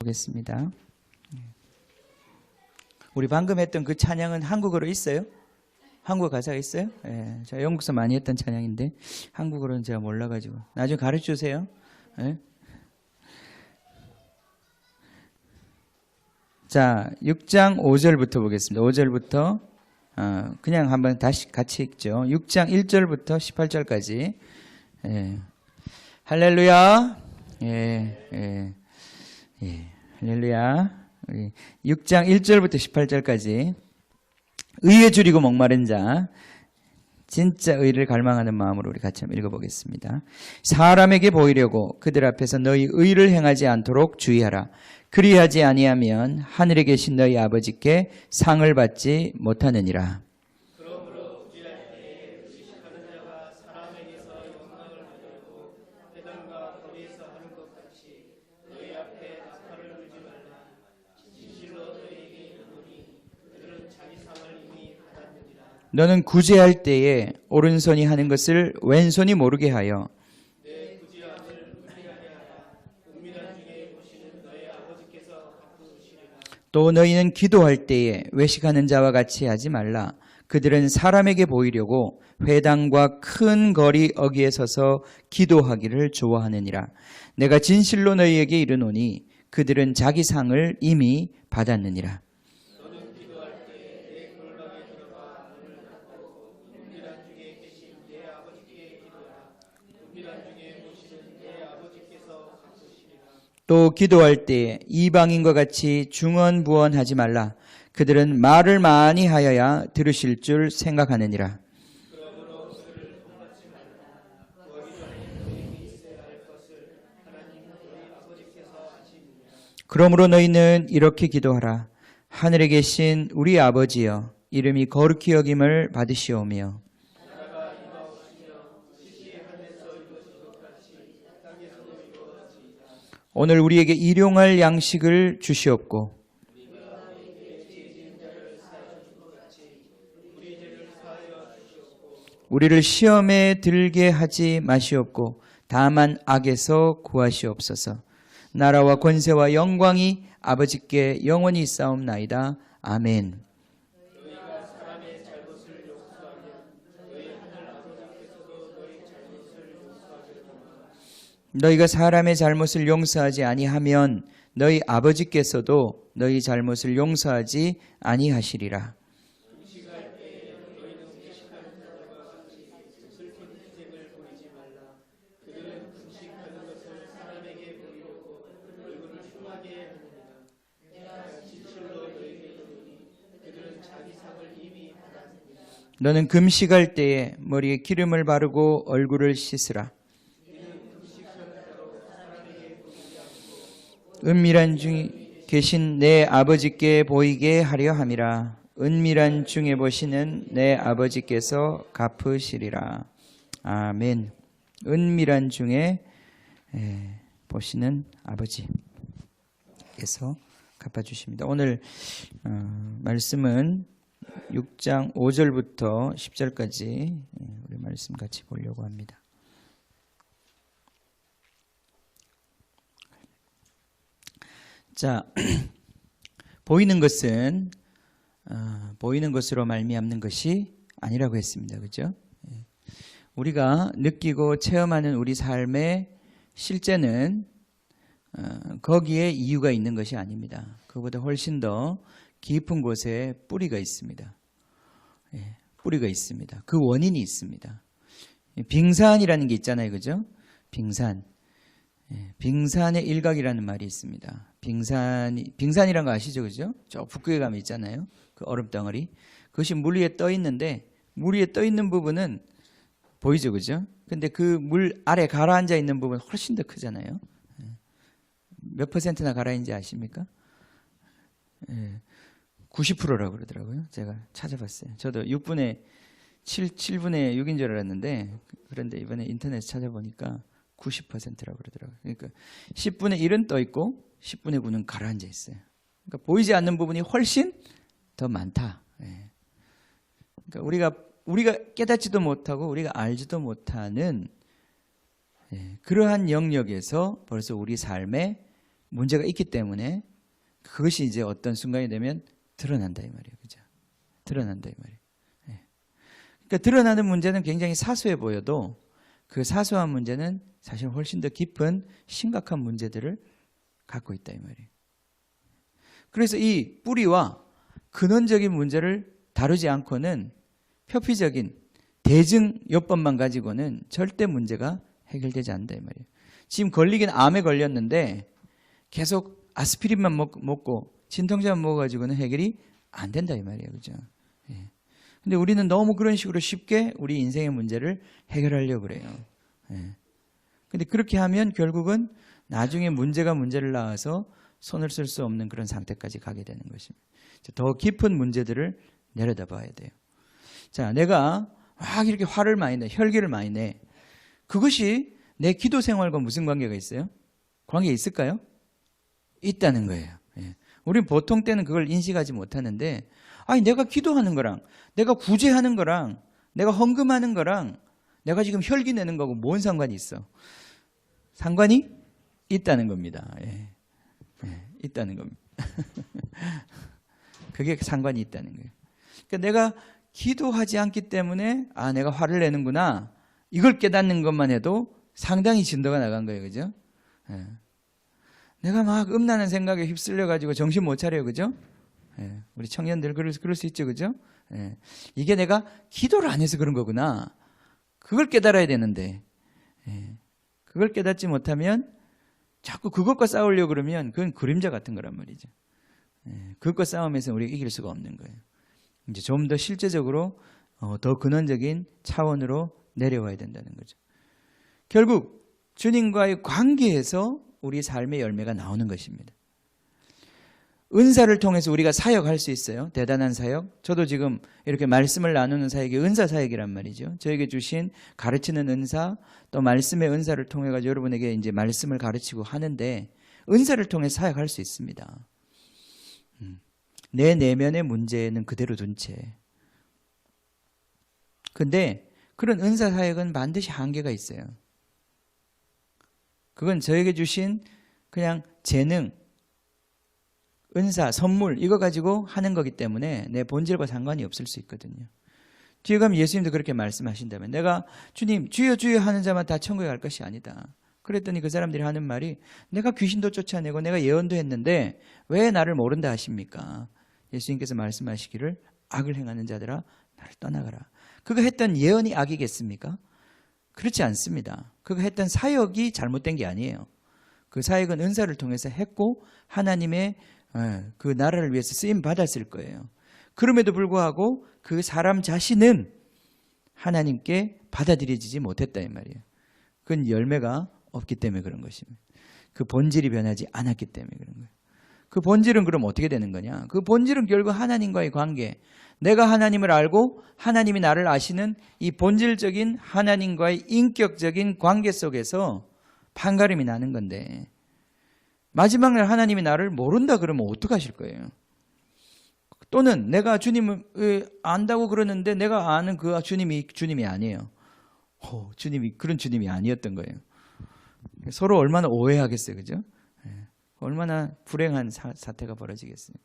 보겠습니다. 우리 방금 했던 그 찬양은 한국어로 있어요? 한국어 가사가 있어요? 예, 제가 영국에서 많이 했던 찬양인데 한국어로는 제가 몰라가지고 나중에 가르쳐 주세요. 예? 자, 6장 5절부터 보겠습니다. 5절부터 그냥 한번 다시 같이 읽죠. 6장 1절부터 18절까지. 예. 할렐루야. 예. 할렐루야. 6장 1절부터 18절까지. 의에 줄이고 목마른 자, 진짜 의를 갈망하는 마음으로 우리 같이 한번 읽어보겠습니다. 사람에게 보이려고 그들 앞에서 너희 의를 행하지 않도록 주의하라. 그리하지 아니하면 하늘에 계신 너희 아버지께 상을 받지 못하느니라. 그러므로 구제할 때에 의식하는 자가 사람에게서 영광을 받으려고 회당과 거리에서 하는 것 같이 너희 앞에 악화를 물지 말라. 진실로 너희에게 이르노니 그들은 자기 상을 이미 받았느니라. 너는 구제할 때에 오른손이 하는 것을 왼손이 모르게 하여 내 구제함을 은밀하게 하라. 은밀한 중에 보시는 너희 아버지께서 갚으시리라. 또 너희는 기도할 때에 외식하는 자와 같이 하지 말라. 그들은 사람에게 보이려고 회당과 큰 거리 어귀에 서서 기도하기를 좋아하느니라. 내가 진실로 너희에게 이르노니 그들은 자기 상을 이미 받았느니라. 너는 기도할 때 내 골방에 들어가 문을 닫고 은밀한 중에 계신 내 아버지께 기도하라. 은밀한 중에 보시는 내 아버지께서 갚으시리라. 또 기도할 때 이방인과 같이 중언부언하지 말라. 그들은 말을 많이 하여야 들으실 줄 생각하느니라. 그러므로 그들을 본받지 말라. 구하기 전에 너희에게 있어야 할 것을 하나님 너희 아버지께서 아시느니라. 그러므로 너희는 이렇게 기도하라. 하늘에 계신 우리 아버지여, 이름이 거룩히 여김을 받으시오며 나라가 임하옵시며 뜻이 하늘에서 이루어진 것 같이 땅에서도 이루어지이다. 오늘 우리에게 일용할 양식을 주시옵고 우리를 시험에 들게 하지 마시옵고 다만 악에서 구하시옵소서. 나라와 권세와 영광이 아버지께 영원히 있사옵나이다. 아멘. 너희가 사람의 잘못을 용서하지 아니하면 너희 아버지께서도 너희 잘못을 용서하지 아니하시리라. 너는 금식할 때에 머리에 기름을 바르고 얼굴을 씻으라. 은밀한 중에 계신 내 아버지께 보이게 하려 함이라. 은밀한 중에 보시는 내 아버지께서 갚으시리라. 아멘. 은밀한 중에 보시는 아버지께서 갚아주십니다. 오늘 말씀은 6장 5절부터 10절까지 우리 말씀 같이 보려고 합니다. 자, 보이는 것은 보이는 것으로 말미암는 것이 아니라고 했습니다. 그렇죠? 우리가 느끼고 체험하는 우리 삶의 실제는 거기에 이유가 있는 것이 아닙니다. 그보다 훨씬 더 깊은 곳에 뿌리가 있습니다. 뿌리가 있습니다. 그 원인이 있습니다. 빙산이라는 게 있잖아요. 그죠? 빙산. 빙산의 일각이라는 말이 있습니다. 빙산이라는 거 아시죠? 그죠? 저 북극에 가면 있잖아요. 그 얼음덩어리. 그것이 물 위에 떠 있는데 물 위에 떠 있는 부분은 보이죠? 그죠? 근데 그 물 아래 가라앉아 있는 부분은 훨씬 더 크잖아요. 몇 퍼센트나 가라앉는지 아십니까? 90%라고 그러더라고요. 제가 찾아봤어요. 저도 7분의 6인 줄 알았는데 그런데 이번에 인터넷 찾아보니까 90%라고 그러더라고요. 그러니까 10분의 1은 떠 있고 10분의 9는 가라앉아 있어요. 그러니까 보이지 않는 부분이 훨씬 더 많다. 그러니까 우리가 깨닫지도 못하고 우리가 알지도 못하는 그러한 영역에서 벌써 우리 삶에 문제가 있기 때문에 그것이 이제 어떤 순간이 되면 드러난다 이 말이에요. 그죠? 드러난다 이 말이에요. 예. 그러니까 드러나는 문제는 굉장히 사소해 보여도 그 사소한 문제는 사실 훨씬 더 깊은 심각한 문제들을 갖고 있다 이 말이에요. 그래서 이 뿌리와 근원적인 문제를 다루지 않고는 표피적인 대증요법만 가지고는 절대 문제가 해결되지 않는다 이 말이에요. 지금 걸리긴 암에 걸렸는데 계속 아스피린만 먹고 진통제만 먹어가지고는 해결이 안 된다 이 말이에요. 그죠? 예. 근데 우리는 너무 그런 식으로 쉽게 우리 인생의 문제를 해결하려고 그래요. 예. 근데 그렇게 하면 결국은 나중에 문제가 문제를 낳아서 손을 쓸 수 없는 그런 상태까지 가게 되는 것입니다. 더 깊은 문제들을 내려다 봐야 돼요. 자, 내가 막 이렇게 화를 많이 내, 혈기를 많이 내. 그것이 내 기도 생활과 무슨 관계가 있어요? 관계 있을까요? 있다는 거예요. 예. 우리는 보통 때는 그걸 인식하지 못하는데, 아니, 내가 기도하는 거랑, 내가 구제하는 거랑, 내가 헌금하는 거랑, 내가 지금 혈기 내는 거하고 뭔 상관이 있어? 상관이 있다는 겁니다. 예. 예, 있다는 겁니다. 그게 상관이 있다는 거예요. 그러니까 내가 기도하지 않기 때문에 아 내가 화를 내는구나 이걸 깨닫는 것만 해도 상당히 진도가 나간 거예요. 그죠? 예. 내가 막 음란한 생각에 휩쓸려 가지고 정신 못 차려요. 그죠? 예. 우리 청년들 그럴 수 있죠. 그죠? 예. 이게 내가 기도를 안 해서 그런 거구나. 그걸 깨달아야 되는데 예. 그걸 깨닫지 못하면 자꾸 그것과 싸우려고 그러면 그건 그림자 같은 거란 말이죠. 예, 그것과 싸움에서 우리가 이길 수가 없는 거예요. 이제 좀 더 실제적으로 더 근원적인 차원으로 내려와야 된다는 거죠. 결국 주님과의 관계에서 우리 삶의 열매가 나오는 것입니다. 은사를 통해서 우리가 사역할 수 있어요. 대단한 사역. 저도 지금 이렇게 말씀을 나누는 사역이 은사 사역이란 말이죠. 저에게 주신 가르치는 은사, 또 말씀의 은사를 통해 가지고 여러분에게 이제 말씀을 가르치고 하는데 은사를 통해 사역할 수 있습니다. 내 내면의 문제는 그대로 둔 채. 근데 그런 은사 사역은 반드시 한계가 있어요. 그건 저에게 주신 그냥 재능, 은사, 선물 이거 가지고 하는 거기 때문에 내 본질과 상관이 없을 수 있거든요. 뒤에 가면 예수님도 그렇게 말씀하신다면 내가 주님 주여 주여 하는 자만 다 천국에 갈 것이 아니다. 그랬더니 그 사람들이 하는 말이 내가 귀신도 쫓아내고 내가 예언도 했는데 왜 나를 모른다 하십니까? 예수님께서 말씀하시기를 악을 행하는 자들아 나를 떠나가라. 그거 했던 예언이 악이겠습니까? 그렇지 않습니다. 그거 했던 사역이 잘못된 게 아니에요. 그 사역은 은사를 통해서 했고 하나님의 그 나라를 위해서 쓰임 받았을 거예요. 그럼에도 불구하고 그 사람 자신은 하나님께 받아들여지지 못했다 이 말이에요. 그건 열매가 없기 때문에 그런 것입니다. 그 본질이 변하지 않았기 때문에 그런 거예요. 그 본질은 그럼 어떻게 되는 거냐? 그 본질은 결국 하나님과의 관계. 내가 하나님을 알고 하나님이 나를 아시는 이 본질적인 하나님과의 인격적인 관계 속에서 판가름이 나는 건데 마지막 날 하나님이 나를 모른다 그러면 어떡하실 거예요? 또는 내가 주님을 안다고 그러는데 내가 아는 그 주님이 아니에요. 주님이 그런 주님이 아니었던 거예요. 서로 얼마나 오해하겠어요. 그죠? 얼마나 불행한 사태가 벌어지겠어요.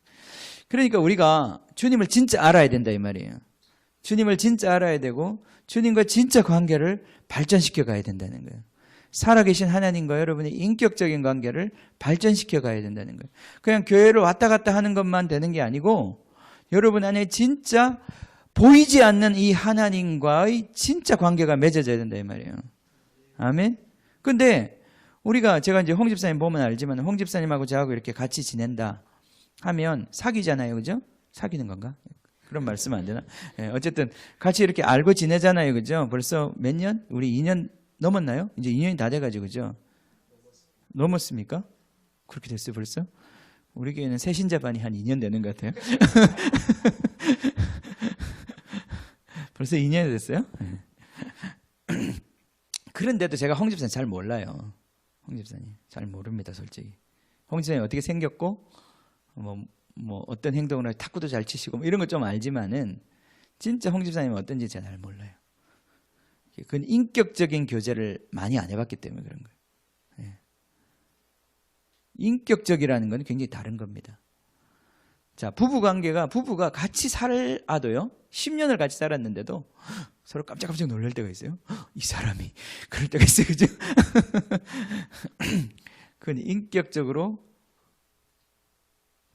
그러니까 우리가 주님을 진짜 알아야 된다 이 말이에요. 주님을 진짜 알아야 되고 주님과 진짜 관계를 발전시켜 가야 된다는 거예요. 살아계신 하나님과 여러분의 인격적인 관계를 발전시켜 가야 된다는 거예요. 그냥 교회를 왔다 갔다 하는 것만 되는 게 아니고 여러분 안에 진짜 보이지 않는 이 하나님과의 진짜 관계가 맺어져야 된다 이 말이에요. 아멘. 근데 제가 이제 홍 집사님 보면 알지만 홍 집사님하고 저하고 이렇게 같이 지낸다 하면 사귀잖아요. 그죠? 사귀는 건가? 그런 말씀 안 되나? 어쨌든 같이 이렇게 알고 지내잖아요. 그죠? 벌써 몇 년? 우리 2년 넘었나요? 이제 2년이 다 돼가지고 그죠? 넘었습니까? 그렇게 됐어요 벌써? 우리 교회는 새신자반이 한 2년 되는 것 같아요. 벌써 2년이 됐어요? 그런데도 제가 홍 집사님 잘 몰라요. 홍 집사님 잘 모릅니다 솔직히. 홍 집사님 어떻게 생겼고 뭐 어떤 행동을 하고 탁구도 잘 치시고 뭐 이런 거 좀 알지만은 진짜 홍 집사님은 어떤지 제가 잘 몰라요. 그건 인격적인 교제를 많이 안 해봤기 때문에 그런 거예요. 인격적이라는 건 굉장히 다른 겁니다. 자, 부부가 같이 살아도요, 10년을 같이 살았는데도 서로 깜짝깜짝 놀랄 때가 있어요. 이 사람이 그럴 때가 있어요. 그죠? 그건 인격적으로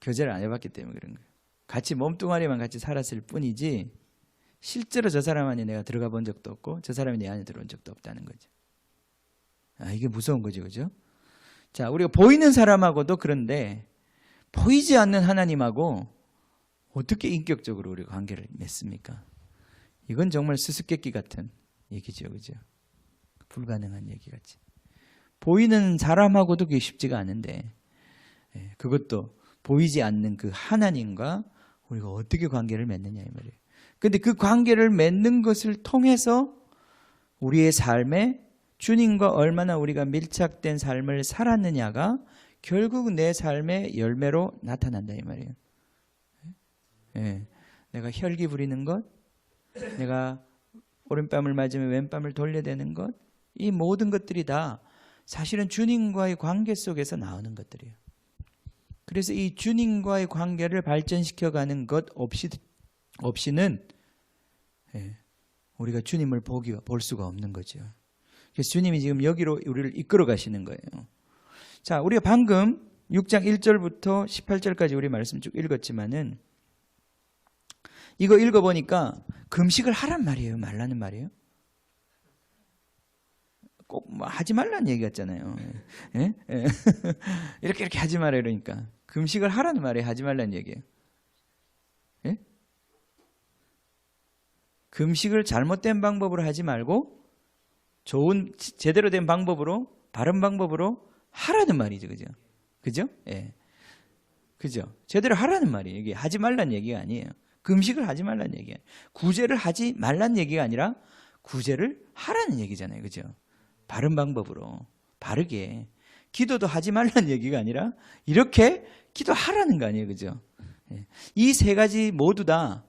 교제를 안 해봤기 때문에 그런 거예요. 같이 몸뚱아리만 같이 살았을 뿐이지 실제로 저 사람 안에 내가 들어가 본 적도 없고 저 사람이 내 안에 들어온 적도 없다는 거죠. 이게 무서운 거죠. 그죠? 자, 우리가 보이는 사람하고도 그런데 보이지 않는 하나님하고 어떻게 인격적으로 우리가 관계를 맺습니까? 이건 정말 수수께끼 같은 얘기죠. 그죠? 불가능한 얘기같이. 보이는 사람하고도 그게 쉽지가 않은데 그것도 보이지 않는 그 하나님과 우리가 어떻게 관계를 맺느냐 이 말이에요. 그런데 그 관계를 맺는 것을 통해서 우리의 삶에 주님과 얼마나 우리가 밀착된 삶을 살았느냐가 결국 내 삶의 열매로 나타난다 이 말이에요. 내가 혈기 부리는 것, 내가 오른뺨을 맞으면 왼뺨을 돌려대는 것, 이 모든 것들이 다 사실은 주님과의 관계 속에서 나오는 것들이에요. 그래서 이 주님과의 관계를 발전시켜가는 것 없이는 우리가 주님을 볼 수가 없는 거죠. 그래서 주님이 지금 여기로 우리를 이끌어 가시는 거예요. 자, 우리가 방금 6장 1절부터 18절까지 우리 말씀 쭉 읽었지만은 이거 읽어보니까 금식을 하란 말이에요? 말라는 말이에요? 꼭 뭐 하지 말라는 얘기 같잖아요. 이렇게 하지 말아요. 그러니까 금식을 하라는 말이에요? 하지 말라는 얘기예요? 금식을 잘못된 방법으로 하지 말고 좋은 제대로 된 방법으로 바른 방법으로 하라는 말이죠. 그죠? 그죠? 그죠? 제대로 하라는 말이에요. 이게 하지 말라는 얘기가 아니에요. 금식을 하지 말라는 얘기예요. 구제를 하지 말라는 얘기가 아니라 구제를 하라는 얘기잖아요. 그죠? 바른 방법으로 바르게 기도도 하지 말라는 얘기가 아니라 이렇게 기도하라는 거 아니에요. 그죠? 이 세 가지 모두 다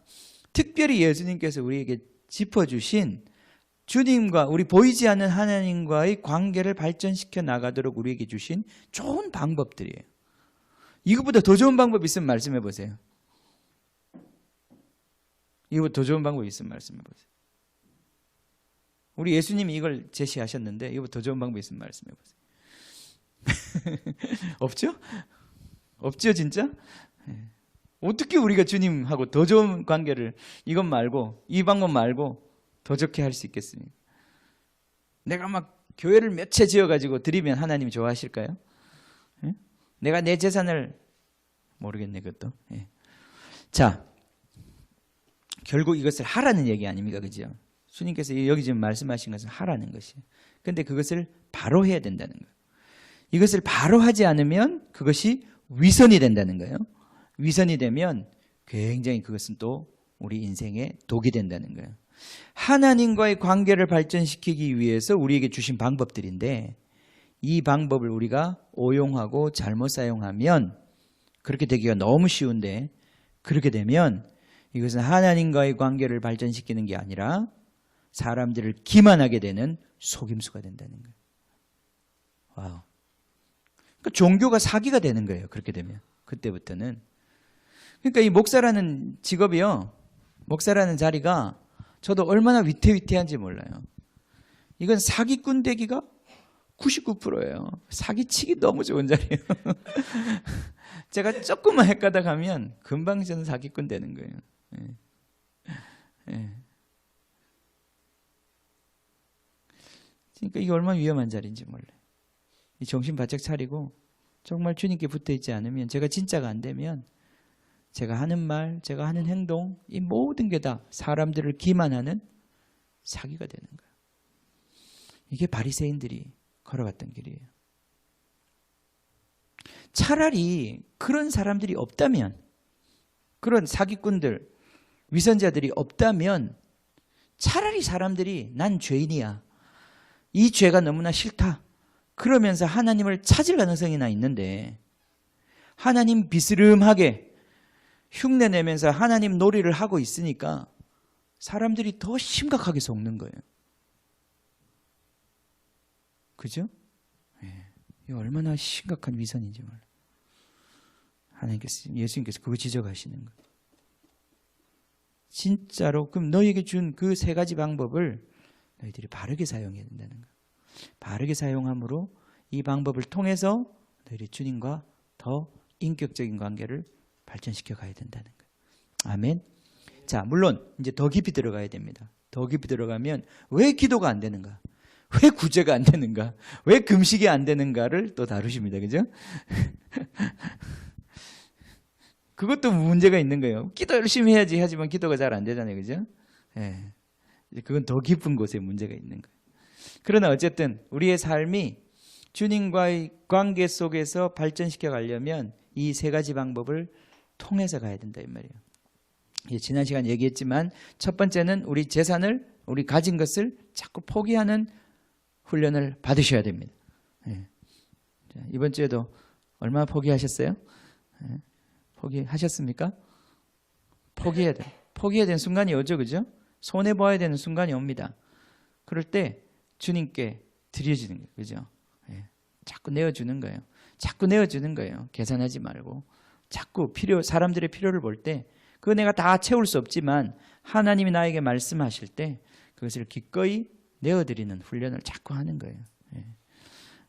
특별히 예수님께서 우리에게 짚어주신 주님과 우리 보이지 않는 하나님과의 관계를 발전시켜 나가도록 우리에게 주신 좋은 방법들이에요. 이것보다 더 좋은 방법 있으면 말씀해 보세요. 이거보다 더 좋은 방법이 있으면 말씀해 보세요. 우리 예수님이 이걸 제시하셨는데 이거보다 더 좋은 방법이 있으면 말씀해 보세요. 없죠? 없죠 진짜? 어떻게 우리가 주님하고 더 좋은 관계를 이것 말고 이 방법 말고 더 좋게 할 수 있겠습니까? 내가 막 교회를 몇 채 지어가지고 드리면 하나님이 좋아하실까요? 내가 내 재산을 모르겠네 그것도. 자, 결국 이것을 하라는 얘기 아닙니까? 그죠? 주님께서 여기 지금 말씀하신 것은 하라는 것이에요. 그런데 그것을 바로 해야 된다는 거예요. 이것을 바로 하지 않으면 그것이 위선이 된다는 거예요. 위선이 되면 굉장히 그것은 또 우리 인생에 독이 된다는 거예요. 하나님과의 관계를 발전시키기 위해서 우리에게 주신 방법들인데 이 방법을 우리가 오용하고 잘못 사용하면 그렇게 되기가 너무 쉬운데 그렇게 되면 이것은 하나님과의 관계를 발전시키는 게 아니라 사람들을 기만하게 되는 속임수가 된다는 거예요. 와우. 그러니까 종교가 사기가 되는 거예요. 그렇게 되면 그때부터는. 그러니까 이 목사라는 직업이요, 목사라는 자리가 저도 얼마나 위태위태한지 몰라요. 이건 사기꾼 되기가 99%예요. 사기치기 너무 좋은 자리예요. 제가 조금만 헷가다 가면 금방 저는 사기꾼 되는 거예요. 그러니까 이게 얼마나 위험한 자리인지 몰라요. 이 정신 바짝 차리고 정말 주님께 붙어 있지 않으면, 제가 진짜가 안 되면 제가 하는 말, 제가 하는 행동, 이 모든 게 다 사람들을 기만하는 사기가 되는 거예요. 이게 바리새인들이 걸어갔던 길이에요. 차라리 그런 사람들이 없다면, 그런 사기꾼들, 위선자들이 없다면 차라리 사람들이 난 죄인이야, 이 죄가 너무나 싫다, 그러면서 하나님을 찾을 가능성이나 있는데, 하나님 비스름하게 흉내내면서 하나님 놀이를 하고 있으니까 사람들이 더 심각하게 속는 거예요. 그죠? 이거 얼마나 심각한 위선인지 몰라. 하나님께서, 예수님께서 그거 지적하시는 거예요. 진짜로 그럼 너에게 준 그 세 가지 방법을 너희들이 바르게 사용해야 된다는 거예요. 바르게 사용함으로 이 방법을 통해서 너희들이 주님과 더 인격적인 관계를 발전시켜 가야 된다는 거예요. 아멘. 자, 물론 이제 더 깊이 들어가야 됩니다. 더 깊이 들어가면 왜 기도가 안 되는가? 왜 구제가 안 되는가? 왜 금식이 안 되는가를 또 다루십니다. 그죠? 그것도 문제가 있는 거예요. 기도 열심히 해야지 하지만 기도가 잘 안 되잖아요. 그죠? 예. 그건 더 깊은 곳에 문제가 있는 거예요. 그러나 어쨌든 우리의 삶이 주님과의 관계 속에서 발전시켜 가려면 이 세 가지 방법을 통해서 가야 된다 이 말이에요. 지난 시간 얘기했지만 첫 번째는 우리 재산을, 우리 가진 것을 자꾸 포기하는 훈련을 받으셔야 됩니다. 예. 자, 이번 주에도 얼마나 포기하셨어요? 예. 포기하셨습니까? 포기해야 돼. 포기해야 되는 순간이 오죠, 그죠? 손해 봐야 되는 순간이 옵니다. 그럴 때 주님께 드려지는 거예요, 그죠? 예. 자꾸 내어주는 거예요. 자꾸 내어주는 거예요. 계산하지 말고 자꾸 사람들의 필요를 볼 때 그거 내가 다 채울 수 없지만 하나님이 나에게 말씀하실 때 그것을 기꺼이 내어드리는 훈련을 자꾸 하는 거예요. 예.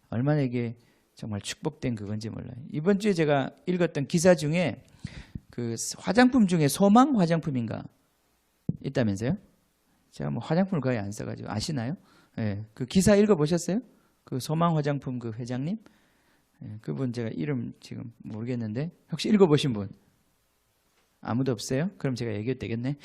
얼마나 이게 정말 축복된 그건지 몰라요. 이번 주에 제가 읽었던 기사 중에 그 화장품 중에 소망 화장품인가 있다면서요? 제가 뭐 화장품을 거의 안 써가지고 아시나요? 예. 그 기사 읽어보셨어요? 그 소망 화장품 그 회장님? 예. 그분 제가 이름 지금 모르겠는데 혹시 읽어보신 분? 아무도 없어요? 그럼 제가 얘기해도 되겠네.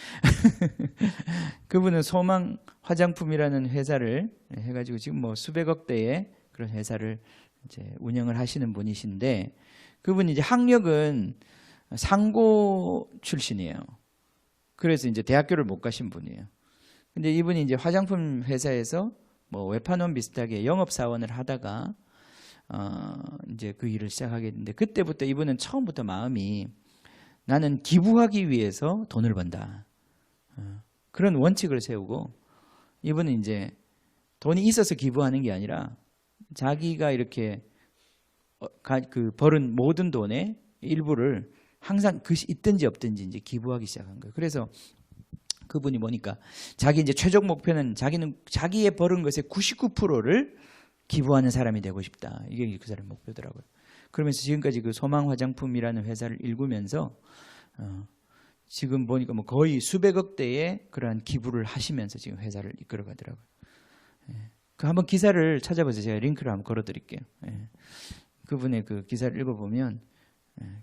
그분은 소망 화장품이라는 회사를 해가지고 지금 뭐 수백억 대의 그런 회사를 이제 운영을 하시는 분이신데 그분이 이제 학력은 상고 출신이에요. 그래서 이제 대학교를 못 가신 분이에요. 근데 이분이 이제 화장품 회사에서 뭐 외판원 비슷하게 영업사원을 하다가 이제 그 일을 시작하게 됐는데 그때부터 이분은 처음부터 마음이 나는 기부하기 위해서 돈을 번다. 그런 원칙을 세우고 이분은 이제 돈이 있어서 기부하는 게 아니라 자기가 이렇게 그 벌은 모든 돈의 일부를 항상 그 있든지 없든지 이제 기부하기 시작한 거예요. 그래서 그분이 보니까 자기 이제 최종 목표는 자기의 벌은 것의 99%를 기부하는 사람이 되고 싶다. 이게 그 사람의 목표더라고요. 그러면서 지금까지 그 소망 화장품이라는 회사를 일구면서 지금 보니까 뭐 거의 수백억 대의 그러한 기부를 하시면서 지금 회사를 이끌어가더라고요. 예. 그 한번 기사를 찾아보세요. 제가 링크를 한번 걸어드릴게요. 예. 그분의 그 기사를 읽어보면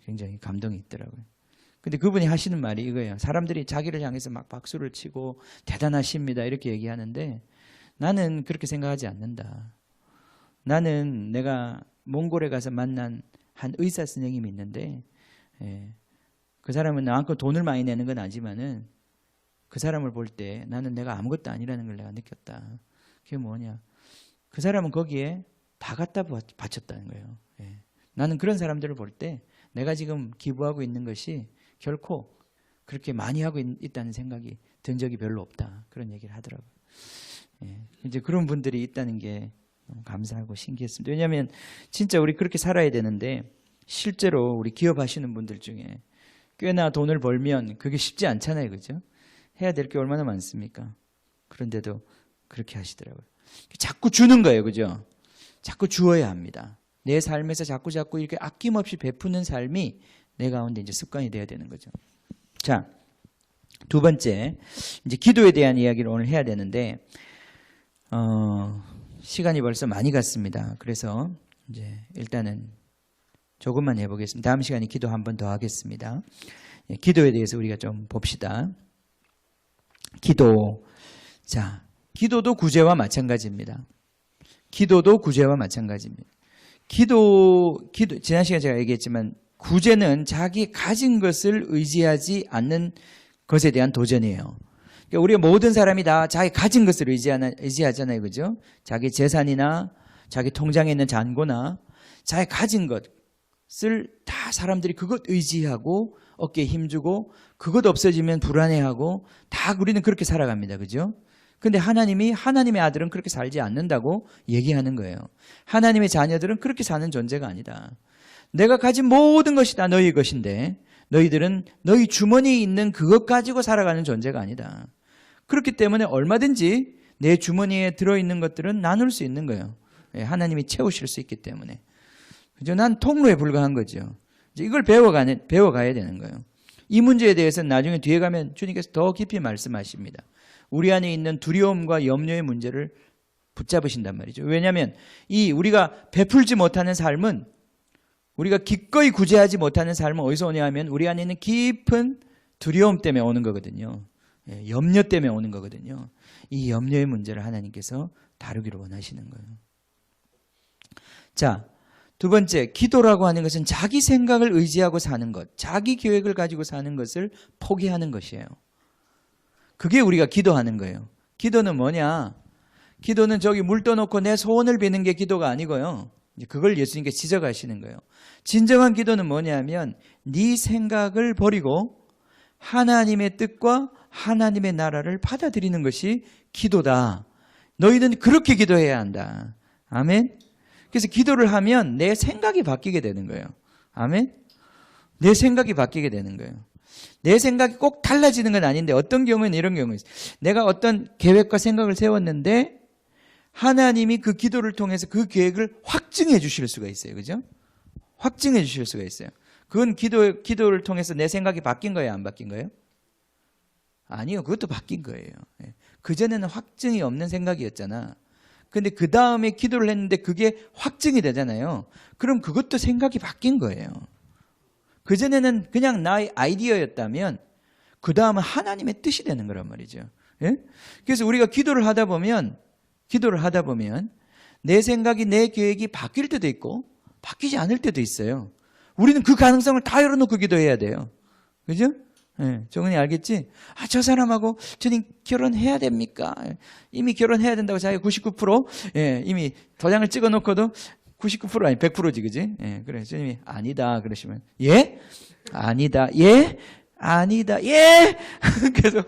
굉장히 감동이 있더라고요. 근데 그분이 하시는 말이 이거예요. 사람들이 자기를 향해서 막 박수를 치고 대단하십니다 이렇게 얘기하는데 나는 그렇게 생각하지 않는다. 나는 내가 몽골에 가서 만난 한 의사 선생님이 있는데 그 사람은 나한테 돈을 많이 내는 건 아니지만은 그 사람을 볼 때 나는 내가 아무것도 아니라는 걸 내가 느꼈다. 그게 뭐냐? 그 사람은 거기에 다 갖다 바쳤다는 거예요. 나는 그런 사람들을 볼 때 내가 지금 기부하고 있는 것이 결코 그렇게 많이 하고 있다는 생각이 든 적이 별로 없다. 그런 얘기를 하더라고요. 이제 그런 분들이 있다는 게 너무 감사하고 신기했습니다. 왜냐하면 진짜 우리 그렇게 살아야 되는데 실제로 우리 기업하시는 분들 중에 꽤나 돈을 벌면 그게 쉽지 않잖아요. 그죠? 해야 될 게 얼마나 많습니까? 그런데도 그렇게 하시더라고요. 자꾸 주는 거예요. 그죠? 자꾸 주어야 합니다. 내 삶에서 자꾸 이렇게 아낌없이 베푸는 삶이 내 가운데 이제 습관이 돼야 되는 거죠. 자, 두 번째, 이제 기도에 대한 이야기를 오늘 해야 되는데, 시간이 벌써 많이 갔습니다. 그래서 이제 일단은 조금만 해보겠습니다. 다음 시간에 기도 한 번 더 하겠습니다. 기도에 대해서 우리가 좀 봅시다. 기도. 자, 기도도 구제와 마찬가지입니다. 기도도 구제와 마찬가지입니다. 지난 시간에 제가 얘기했지만 구제는 자기 가진 것을 의지하지 않는 것에 대한 도전이에요. 그러니까 우리가 모든 사람이 다 자기 가진 것을 의지하잖아요. 그죠? 자기 재산이나 자기 통장에 있는 잔고나 자기 가진 것을 다 사람들이 그것 의지하고 어깨에 힘주고 그것 없어지면 불안해하고 다 우리는 그렇게 살아갑니다. 그죠? 근데 하나님이 하나님의 아들은 그렇게 살지 않는다고 얘기하는 거예요. 하나님의 자녀들은 그렇게 사는 존재가 아니다. 내가 가진 모든 것이 다 너희 것인데 너희들은 너희 주머니에 있는 그것 가지고 살아가는 존재가 아니다. 그렇기 때문에 얼마든지 내 주머니에 들어있는 것들은 나눌 수 있는 거예요. 하나님이 채우실 수 있기 때문에. 그죠? 난 통로에 불과한 거죠. 이걸 배워가야 되는 거예요. 이 문제에 대해서는 나중에 뒤에 가면 주님께서 더 깊이 말씀하십니다. 우리 안에 있는 두려움과 염려의 문제를 붙잡으신단 말이죠. 왜냐하면 우리가 베풀지 못하는 삶은, 우리가 기꺼이 구제하지 못하는 삶은 어디서 오냐 하면 우리 안에 있는 깊은 두려움 때문에 오는 거거든요. 염려 때문에 오는 거거든요. 이 염려의 문제를 하나님께서 다루기를 원하시는 거예요. 자, 두 번째, 기도라고 하는 것은 자기 생각을 의지하고 사는 것, 자기 계획을 가지고 사는 것을 포기하는 것이에요. 그게 우리가 기도하는 거예요. 기도는 뭐냐? 기도는 저기 물 떠놓고 내 소원을 비는 게 기도가 아니고요. 그걸 예수님께서 지적하시는 거예요. 진정한 기도는 뭐냐면 네 생각을 버리고 하나님의 뜻과 하나님의 나라를 받아들이는 것이 기도다. 너희는 그렇게 기도해야 한다. 아멘. 그래서 기도를 하면 내 생각이 바뀌게 되는 거예요. 아멘. 내 생각이 바뀌게 되는 거예요. 내 생각이 꼭 달라지는 건 아닌데 어떤 경우에는 이런 경우 있어요. 내가 어떤 계획과 생각을 세웠는데 하나님이 그 기도를 통해서 그 계획을 확증해 주실 수가 있어요. 그죠? 확증해 주실 수가 있어요. 그건 기도를 통해서 내 생각이 바뀐 거예요? 안 바뀐 거예요? 아니요. 그것도 바뀐 거예요. 그전에는 확증이 없는 생각이었잖아. 근데 그 다음에 기도를 했는데 그게 확증이 되잖아요. 그럼 그것도 생각이 바뀐 거예요. 그전에는 그냥 나의 아이디어였다면 그 다음은 하나님의 뜻이 되는 거란 말이죠. 예? 그래서 우리가 기도를 하다 보면 내 생각이, 내 계획이 바뀔 때도 있고 바뀌지 않을 때도 있어요. 우리는 그 가능성을 다 열어놓고 기도해야 돼요. 그죠? 예, 정은이 알겠지? 저 사람하고 주님 결혼해야 됩니까? 이미 결혼해야 된다고 자기가 99% 이미 도장을 찍어 놓고도 99% 아니 100%지, 그지? 예, 그래. 주님이 아니다 그러시면 예? 아니다. 예? 아니다. 예? 계속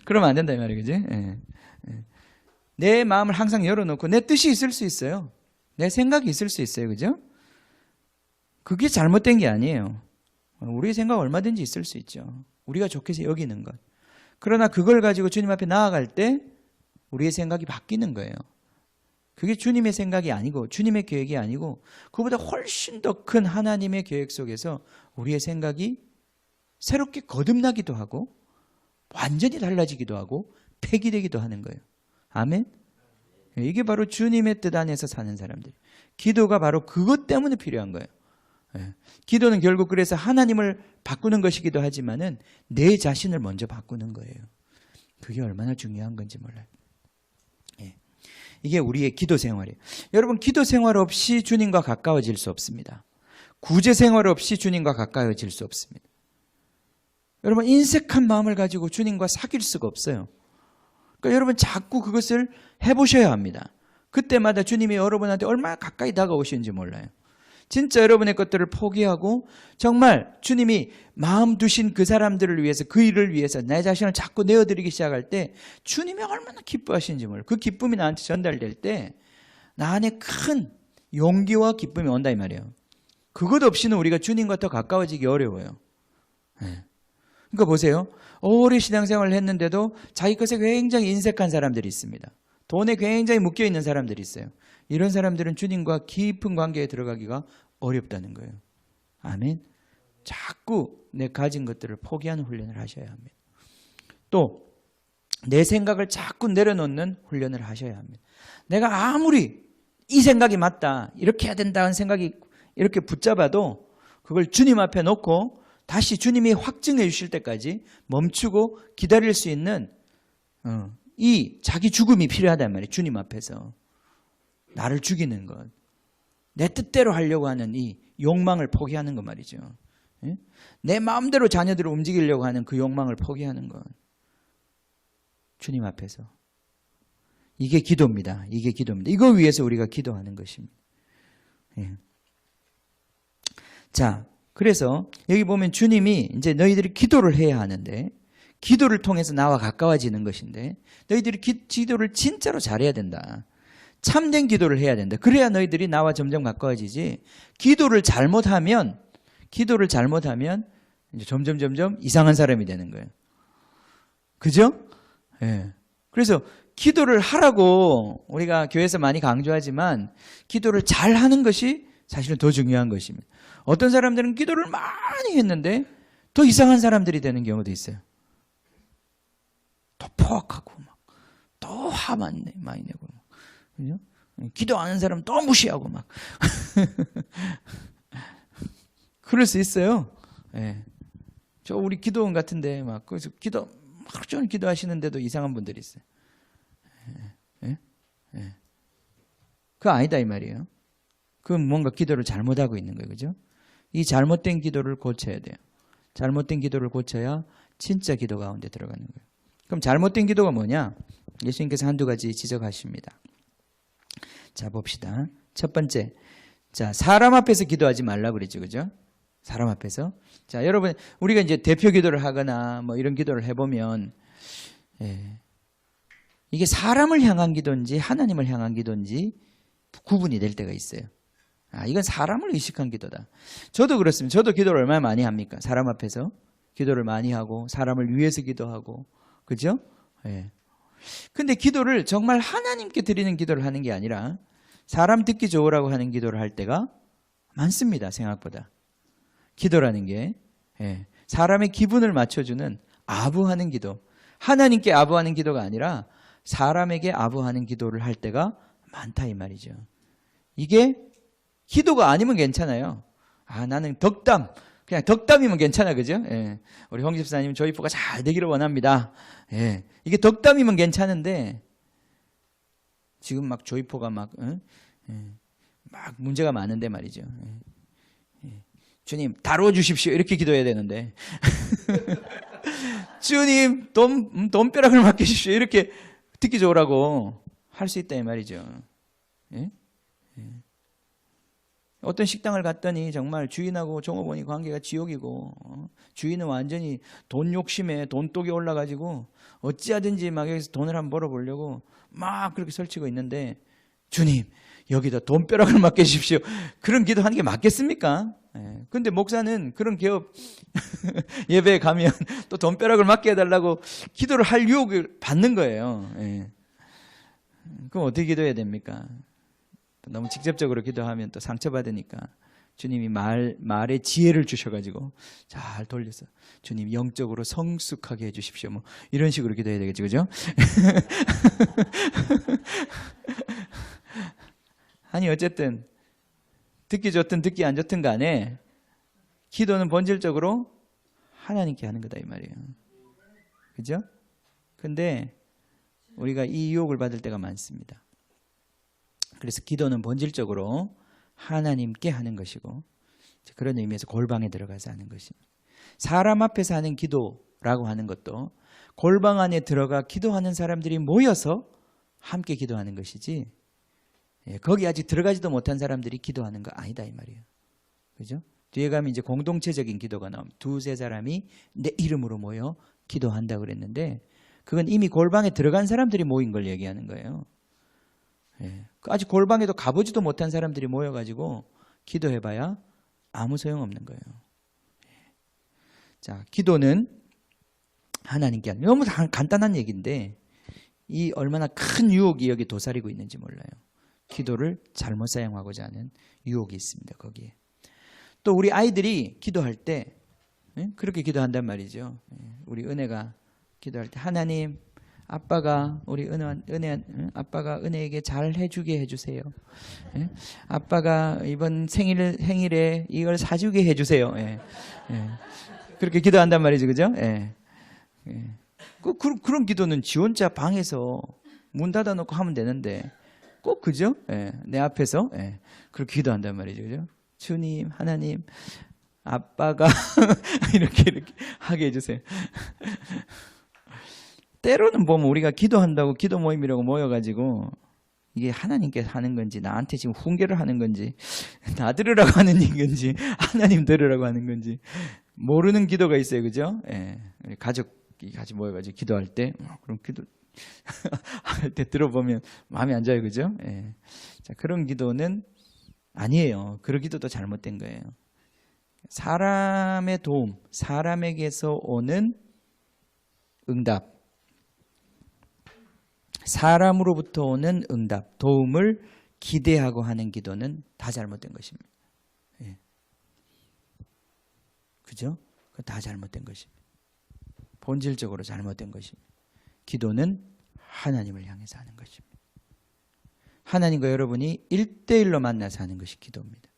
그러면 안 된다 이 말이에요, 그지? 예. 내 마음을 항상 열어놓고 내 뜻이 있을 수 있어요. 내 생각이 있을 수 있어요, 그죠? 그게 잘못된 게 아니에요. 우리의 생각 얼마든지 있을 수 있죠. 우리가 좋게 여기는 것. 그러나 그걸 가지고 주님 앞에 나아갈 때 우리의 생각이 바뀌는 거예요. 그게 주님의 생각이 아니고 주님의 계획이 아니고 그보다 훨씬 더 큰 하나님의 계획 속에서 우리의 생각이 새롭게 거듭나기도 하고 완전히 달라지기도 하고 폐기되기도 하는 거예요. 아멘? 이게 바로 주님의 뜻 안에서 사는 사람들. 기도가 바로 그것 때문에 필요한 거예요. 기도는 결국 그래서 하나님을 바꾸는 것이기도 하지만은 내 자신을 먼저 바꾸는 거예요. 그게 얼마나 중요한 건지 몰라요. 이게 우리의 기도 생활이에요. 여러분, 기도 생활 없이 주님과 가까워질 수 없습니다. 구제 생활 없이 주님과 가까워질 수 없습니다. 여러분, 인색한 마음을 가지고 주님과 사귈 수가 없어요. 그러니까 여러분 자꾸 그것을 해보셔야 합니다. 그때마다 주님이 여러분한테 얼마나 가까이 다가오시는지 몰라요. 진짜 여러분의 것들을 포기하고 정말 주님이 마음 두신 그 사람들을 위해서, 그 일을 위해서 내 자신을 자꾸 내어드리기 시작할 때 주님이 얼마나 기뻐하시는지 몰라요. 그 기쁨이 나한테 전달될 때 나 안에 큰 용기와 기쁨이 온다 이 말이에요. 그것 없이는 우리가 주님과 더 가까워지기 어려워요. 그러니까 보세요. 오래 신앙생활을 했는데도 자기 것에 굉장히 인색한 사람들이 있습니다. 돈에 굉장히 묶여있는 사람들이 있어요. 이런 사람들은 주님과 깊은 관계에 들어가기가 어렵다는 거예요. 아멘. 자꾸 내 가진 것들을 포기하는 훈련을 하셔야 합니다. 또 내 생각을 자꾸 내려놓는 훈련을 하셔야 합니다. 내가 아무리 이 생각이 맞다, 이렇게 해야 된다는 생각이 이렇게 붙잡아도 그걸 주님 앞에 놓고 다시 주님이 확증해 주실 때까지 멈추고 기다릴 수 있는 이 자기 죽음이 필요하단 말이에요. 주님 앞에서 나를 죽이는 것, 내 뜻대로 하려고 하는 이 욕망을 포기하는 것 말이죠. 내 마음대로 자녀들을 움직이려고 하는 그 욕망을 포기하는 것, 주님 앞에서. 이게 기도입니다. 이게 기도입니다. 이거 위해서 우리가 기도하는 것입니다. 자, 그래서 여기 보면 주님이 이제 너희들이 기도를 해야 하는데 기도를 통해서 나와 가까워지는 것인데 너희들이 기도를 진짜로 잘해야 된다. 참된 기도를 해야 된다. 그래야 너희들이 나와 점점 가까워지지. 기도를 잘못하면 이제 점점 이상한 사람이 되는 거예요. 그죠? 예. 그래서 기도를 하라고 우리가 교회에서 많이 강조하지만 기도를 잘하는 것이 사실은 더 중요한 것입니다. 어떤 사람들은 기도를 많이 했는데 더 이상한 사람들이 되는 경우도 있어요. 더 포악하고 더 화 많이 내고 그죠? 기도 안 하는 사람 또 무시하고 막 그럴 수 있어요. 예. 저 우리 기도원 같은데 막 그래서 하루 종일 기도하시는데도 이상한 분들이 있어요. 예? 예. 그거 아니다 이 말이에요. 그건 뭔가 기도를 잘못하고 있는 거예요. 그죠? 이 잘못된 기도를 고쳐야 돼요. 잘못된 기도를 고쳐야 진짜 기도 가운데 들어가는 거예요. 그럼 잘못된 기도가 뭐냐? 예수님께서 한두 가지 지적하십니다. 자, 봅시다. 첫 번째. 자, 사람 앞에서 기도하지 말라 그랬죠. 그죠? 사람 앞에서. 자, 여러분, 우리가 이제 대표 기도를 하거나 뭐 이런 기도를 해보면, 이게 사람을 향한 기도인지 하나님을 향한 기도인지 구분이 될 때가 있어요. 아, 이건 사람을 의식한 기도다. 저도 그렇습니다. 저도 기도를 얼마나 많이 합니까? 사람 앞에서 기도를 많이 하고, 사람을 위해서 기도하고, 그죠? 예. 근데 기도를 정말 하나님께 드리는 기도를 하는 게 아니라 사람 듣기 좋으라고 하는 기도를 할 때가 많습니다. 생각보다. 기도라는 게 사람의 기분을 맞춰주는 아부하는 기도, 하나님께 아부하는 기도가 아니라 사람에게 아부하는 기도를 할 때가 많다 이 말이죠. 이게 기도가 아니면 괜찮아요. 아, 나는 그냥 덕담이면 괜찮아, 그죠? 예. 우리 홍 집사님 조이포가 잘 되기를 원합니다. 예. 이게 덕담이면 괜찮은데 지금 막 조이포가 막 문제가 많은데 말이죠. 주님 다루어 주십시오 이렇게 기도해야 되는데 주님 돈벼락을 맡기십시오 이렇게 듣기 좋으라고 할 수 있다 이 말이죠. 예? 어떤 식당을 갔더니 정말 주인하고 종업원이 관계가 지옥이고 주인은 완전히 돈 욕심에 돈독이 올라가지고 어찌하든지 막 여기서 돈을 한번 벌어보려고 막 그렇게 설치고 있는데 주님 여기다 돈벼락을 맡겨주십시오. 그런 기도하는 게 맞겠습니까? 근데 목사는 그런 기업 예배에 가면 또 돈벼락을 맡겨달라고 기도를 할 유혹을 받는 거예요. 그럼 어떻게 기도해야 됩니까? 너무 직접적으로 기도하면 또 상처받으니까 주님이 말에 지혜를 주셔가지고 잘 돌려서 주님 영적으로 성숙하게 해주십시오. 뭐 이런 식으로 기도해야 되겠죠, 그죠? 아니 어쨌든 듣기 좋든 듣기 안 좋든 간에 기도는 본질적으로 하나님께 하는 거다 이 말이에요. 그죠? 근데 우리가 이 유혹을 받을 때가 많습니다. 그래서 기도는 본질적으로 하나님께 하는 것이고 그런 의미에서 골방에 들어가서 하는 것입니다. 사람 앞에서 하는 기도라고 하는 것도 골방 안에 들어가 기도하는 사람들이 모여서 함께 기도하는 것이지 거기 아직 들어가지도 못한 사람들이 기도하는 거 아니다 이 말이에요. 그죠? 뒤에 가면 이제 공동체적인 기도가 나옵니다. 두세 사람이 내 이름으로 모여 기도한다 그랬는데 그건 이미 골방에 들어간 사람들이 모인 걸 얘기하는 거예요. 아직 골방에도 가보지도 못한 사람들이 모여가지고 기도해봐야 아무 소용없는 거예요. 자, 기도는 하나님께 하는 너무 간단한 얘기인데 이 얼마나 큰 유혹이 여기 도사리고 있는지 몰라요. 기도를 잘못 사용하고자 하는 유혹이 있습니다. 거기에. 또 우리 아이들이 기도할 때 그렇게 기도한단 말이죠. 우리 은혜가 기도할 때 하나님 아빠가 우리 아빠가 은혜에게 잘 해주게 해주세요. 아빠가 이번 생일에 이걸 사주게 해주세요. 그렇게 기도한단 말이죠, 그죠? 그런 기도는 지 혼자 방에서 문 닫아놓고 하면 되는데 꼭 그죠? 내 앞에서 그렇게 기도한단 말이죠, 그죠? 주님, 하나님, 아빠가 이렇게 하게 해주세요. 때로는 보면 우리가 기도한다고 기도 모임이라고 모여가지고 이게 하나님께 하는 건지 나한테 지금 훈계를 하는 건지 나 들으라고 하는 건지 하나님 들으라고 하는 건지 모르는 기도가 있어요. 그죠? 가족 같이 모여가지고 기도할 때 그럼 기도 할 때 들어보면 마음이 안 좋아요, 그죠? 예. 자, 그런 기도는 아니에요. 그런 기도도 잘못된 거예요. 사람의 도움, 사람에게서 오는 응답, 사람으로부터 오는 응답, 도움을 기대하고 하는 기도는 다 잘못된 것입니다. 예. 그죠? 다 잘못된 것입니다. 본질적으로 잘못된 것입니다. 기도는 하나님을 향해서 하는 것입니다. 하나님과 여러분이 1대1로 만나서 하는 것이 기도입니다.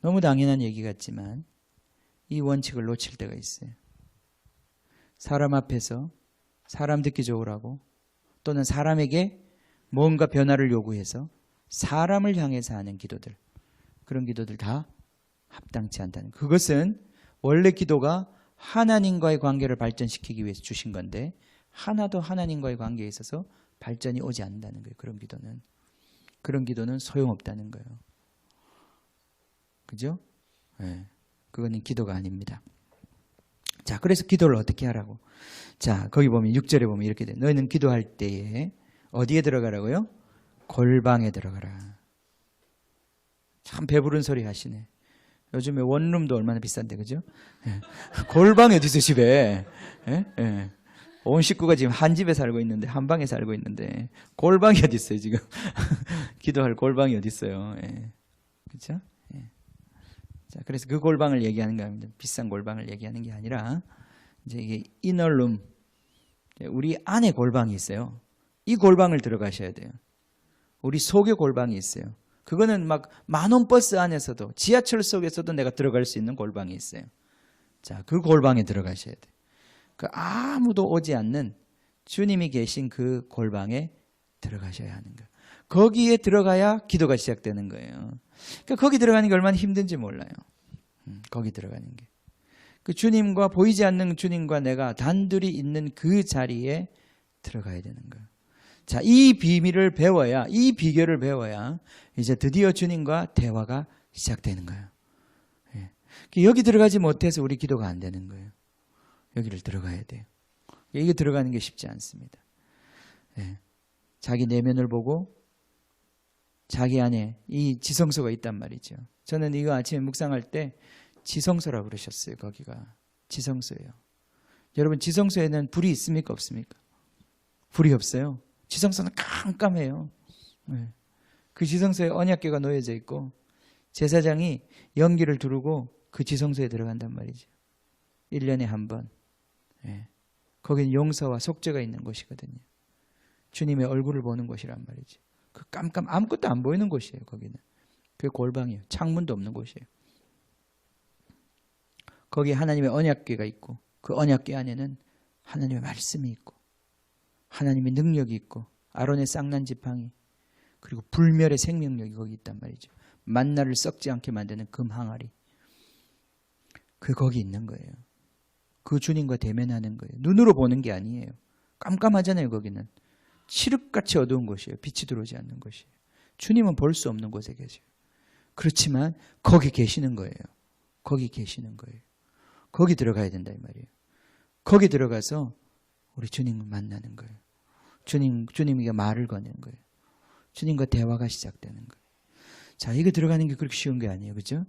너무 당연한 얘기 같지만 이 원칙을 놓칠 때가 있어요. 사람 앞에서 사람 듣기 좋으라고 또는 사람에게 뭔가 변화를 요구해서 사람을 향해서 하는 기도들, 그런 기도들 다 합당치 않다는, 그것은 원래 기도가 하나님과의 관계를 발전시키기 위해서 주신 건데 하나도 하나님과의 관계에 있어서 발전이 오지 않는다는 거예요. 그런 기도는 소용없다는 거예요. 그죠? 네. 그거는 기도가 아닙니다. 자, 그래서 기도를 어떻게 하라고? 자, 거기 보면 6절에 보면 이렇게 돼. 너희는 기도할 때에 어디에 들어가라고요? 골방에 들어가라. 참 배부른 소리 하시네. 요즘에 원룸도 얼마나 비싼데, 그죠? 예. 골방이 어디 있어, 집에? 예? 예. 온 식구가 지금 한 집에 살고 있는데, 한 방에 살고 있는데, 골방이 어디 있어요, 지금? 기도할 골방이 어디 있어요? 예. 그죠? 예. 자, 그래서 그 골방을 얘기하는 겁니다. 비싼 골방을 얘기하는 게 아니라, 이제 이게 이너룸, 우리 안에 골방이 있어요. 이 골방을 들어가셔야 돼요. 우리 속에 골방이 있어요. 그거는 막 만원 버스 안에서도 지하철 속에서도 내가 들어갈 수 있는 골방이 있어요. 자, 그 골방에 들어가셔야 돼요. 그 아무도 오지 않는 주님이 계신 그 골방에 들어가셔야 하는 거예요. 거기에 들어가야 기도가 시작되는 거예요. 그러니까 거기 들어가는 게 얼마나 힘든지 몰라요. 거기 들어가는 게. 그 주님과, 보이지 않는 주님과 내가 단둘이 있는 그 자리에 들어가야 되는 거예요. 자, 이 비밀을 배워야, 이 비결을 배워야 이제 드디어 주님과 대화가 시작되는 거예요. 예. 여기 들어가지 못해서 우리 기도가 안 되는 거예요. 여기를 들어가야 돼요. 이게 들어가는 게 쉽지 않습니다. 예. 자기 내면을 보고 자기 안에 이 지성소가 있단 말이죠. 저는 이거 아침에 묵상할 때 지성소라고 그러셨어요. 거기가 지성소예요. 여러분, 지성소에는 불이 있습니까, 없습니까? 불이 없어요. 지성소는 깜깜해요. 네. 그 지성소에 언약궤가 놓여져 있고 제사장이 연기를 두르고 그 지성소에 들어간단 말이죠. 1년에 한 번. 네. 거기는 용서와 속죄가 있는 곳이거든요. 주님의 얼굴을 보는 곳이란 말이죠. 그 아무것도 안 보이는 곳이에요. 거기는. 그게 골방이에요. 창문도 없는 곳이에요. 거기에 하나님의 언약궤가 있고 그 언약궤 안에는 하나님의 말씀이 있고 하나님의 능력이 있고 아론의 쌍난 지팡이 그리고 불멸의 생명력이 거기 있단 말이죠. 만나를 썩지 않게 만드는 금 항아리. 거기 있는 거예요. 그 주님과 대면하는 거예요. 눈으로 보는 게 아니에요. 깜깜하잖아요. 거기는. 칠흑같이 어두운 곳이에요. 빛이 들어오지 않는 곳이에요. 주님은 볼 수 없는 곳에 계세요. 그렇지만 거기 계시는 거예요. 거기 계시는 거예요. 거기 들어가야 된다 이 말이에요. 거기 들어가서 우리 주님을 만나는 거예요. 주님에게 말을 거는 거예요. 주님과 대화가 시작되는 거예요. 자, 이거 들어가는 게 그렇게 쉬운 게 아니에요. 그렇죠?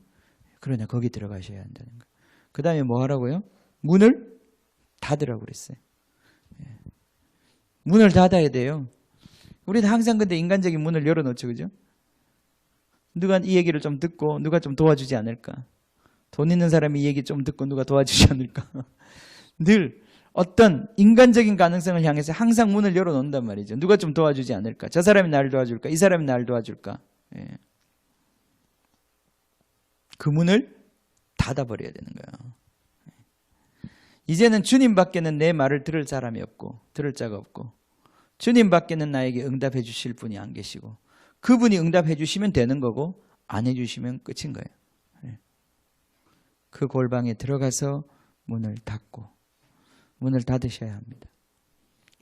그러나 거기 들어가셔야 한다는 거예요. 그 다음에 뭐 하라고요? 문을 닫으라고 그랬어요. 예. 문을 닫아야 돼요. 우리는 항상 근데 인간적인 문을 열어놓죠. 그죠? 누가 이 얘기를 좀 듣고 누가 좀 도와주지 않을까? 돈 있는 사람이 이 얘기 좀 듣고 누가 도와주지 않을까? 늘 어떤 인간적인 가능성을 향해서 항상 문을 열어놓는단 말이죠. 누가 좀 도와주지 않을까? 저 사람이 나를 도와줄까? 이 사람이 나를 도와줄까? 예. 그 문을 닫아버려야 되는 거예요. 이제는 주님 밖에는 내 말을 들을 사람이 없고 들을 자가 없고 주님 밖에는 나에게 응답해 주실 분이 안 계시고 그분이 응답해 주시면 되는 거고 안 해주시면 끝인 거예요. 예. 그 골방에 들어가서 문을 닫고 문을 닫으셔야 합니다.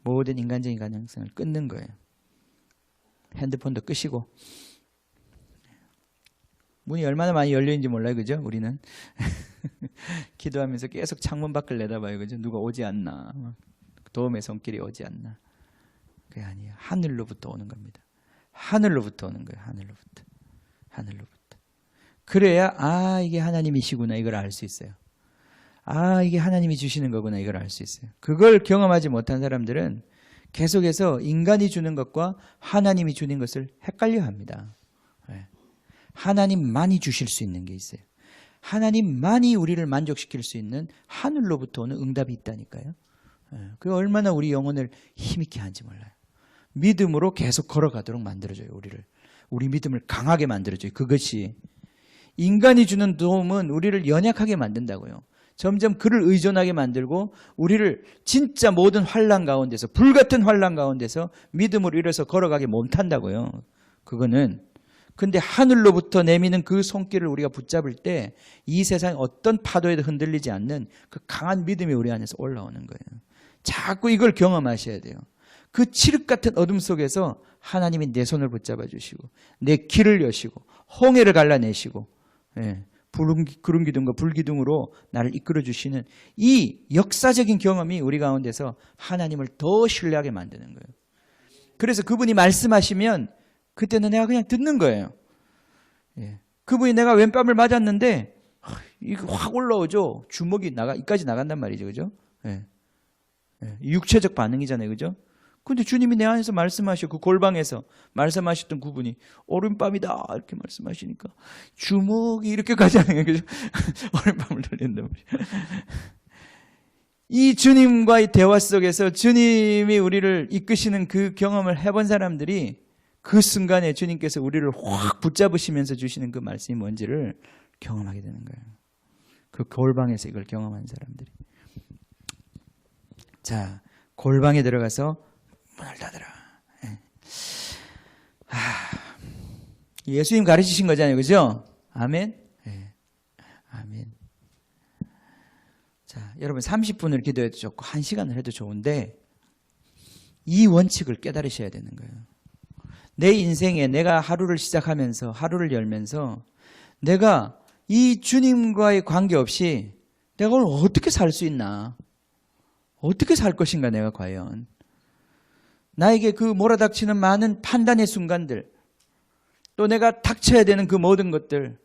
모든 인간적인 가능성을 끊는 거예요. 핸드폰도 끄시고 문이 얼마나 많이 열려있는지 몰라요. 그죠? 우리는 기도하면서 계속 창문 밖을 내다봐요. 그죠? 누가 오지 않나. 도움의 손길이 오지 않나. 그게 아니에요. 하늘로부터 오는 겁니다. 하늘로부터 오는 거예요. 하늘로부터. 하늘로부터. 그래야 아 이게 하나님이시구나 이걸 알 수 있어요. 아 이게 하나님이 주시는 거구나 이걸 알 수 있어요. 그걸 경험하지 못한 사람들은 계속해서 인간이 주는 것과 하나님이 주는 것을 헷갈려 합니다. 하나님만이 주실 수 있는 게 있어요. 하나님만이 우리를 만족시킬 수 있는 하늘로부터 오는 응답이 있다니까요. 그게 얼마나 우리 영혼을 힘있게 하는지 몰라요. 믿음으로 계속 걸어가도록 만들어줘요. 우리 믿음을 강하게 만들어줘요. 그것이 인간이 주는 도움은 우리를 연약하게 만든다고요. 점점 그를 의존하게 만들고 우리를 진짜 모든 환난 가운데서 불같은 환난 가운데서 믿음으로 일어서 걸어가게 못한다고요. 그거는 근데 하늘로부터 내미는 그 손길을 우리가 붙잡을 때 이 세상 어떤 파도에도 흔들리지 않는 그 강한 믿음이 우리 안에서 올라오는 거예요. 자꾸 이걸 경험하셔야 돼요. 그 칠흑 같은 어둠 속에서 하나님이 내 손을 붙잡아 주시고 내 길을 여시고 홍해를 갈라내시고 구름 기둥과 불 기둥으로 나를 이끌어 주시는 이 역사적인 경험이 우리 가운데서 하나님을 더 신뢰하게 만드는 거예요. 그래서 그분이 말씀하시면 그때는 내가 그냥 듣는 거예요. 그분이 내가 왼뺨을 맞았는데 이거 확 올라오죠. 주먹이 이까지 나간단 말이죠. 그죠? 육체적 반응이잖아요. 그죠? 근데 주님이 내 안에서 말씀하시고 그 골방에서 말씀하셨던 그분이 오른밤이다 이렇게 말씀하시니까 주먹이 이렇게 가잖아요. 그죠? 오른밤을 돌린단 말이에요. 이 주님과의 대화 속에서 주님이 우리를 이끄시는 그 경험을 해본 사람들이 그 순간에 주님께서 우리를 확 붙잡으시면서 주시는 그 말씀이 뭔지를 경험하게 되는 거예요. 그 골방에서 이걸 경험한 사람들이. 자, 골방에 들어가서 문을 닫으라. 예수님 가르치신 거잖아요. 그죠? 아멘? 아멘. 자, 여러분 30분을 기도해도 좋고 1시간을 해도 좋은데 이 원칙을 깨달으셔야 되는 거예요. 내 인생에 내가 하루를 시작하면서 하루를 열면서 내가 이 주님과의 관계없이 내가 오늘 어떻게 살 수 있나? 어떻게 살 것인가 내가 과연? 나에게 그 몰아닥치는 많은 판단의 순간들 또 내가 닥쳐야 되는 그 모든 것들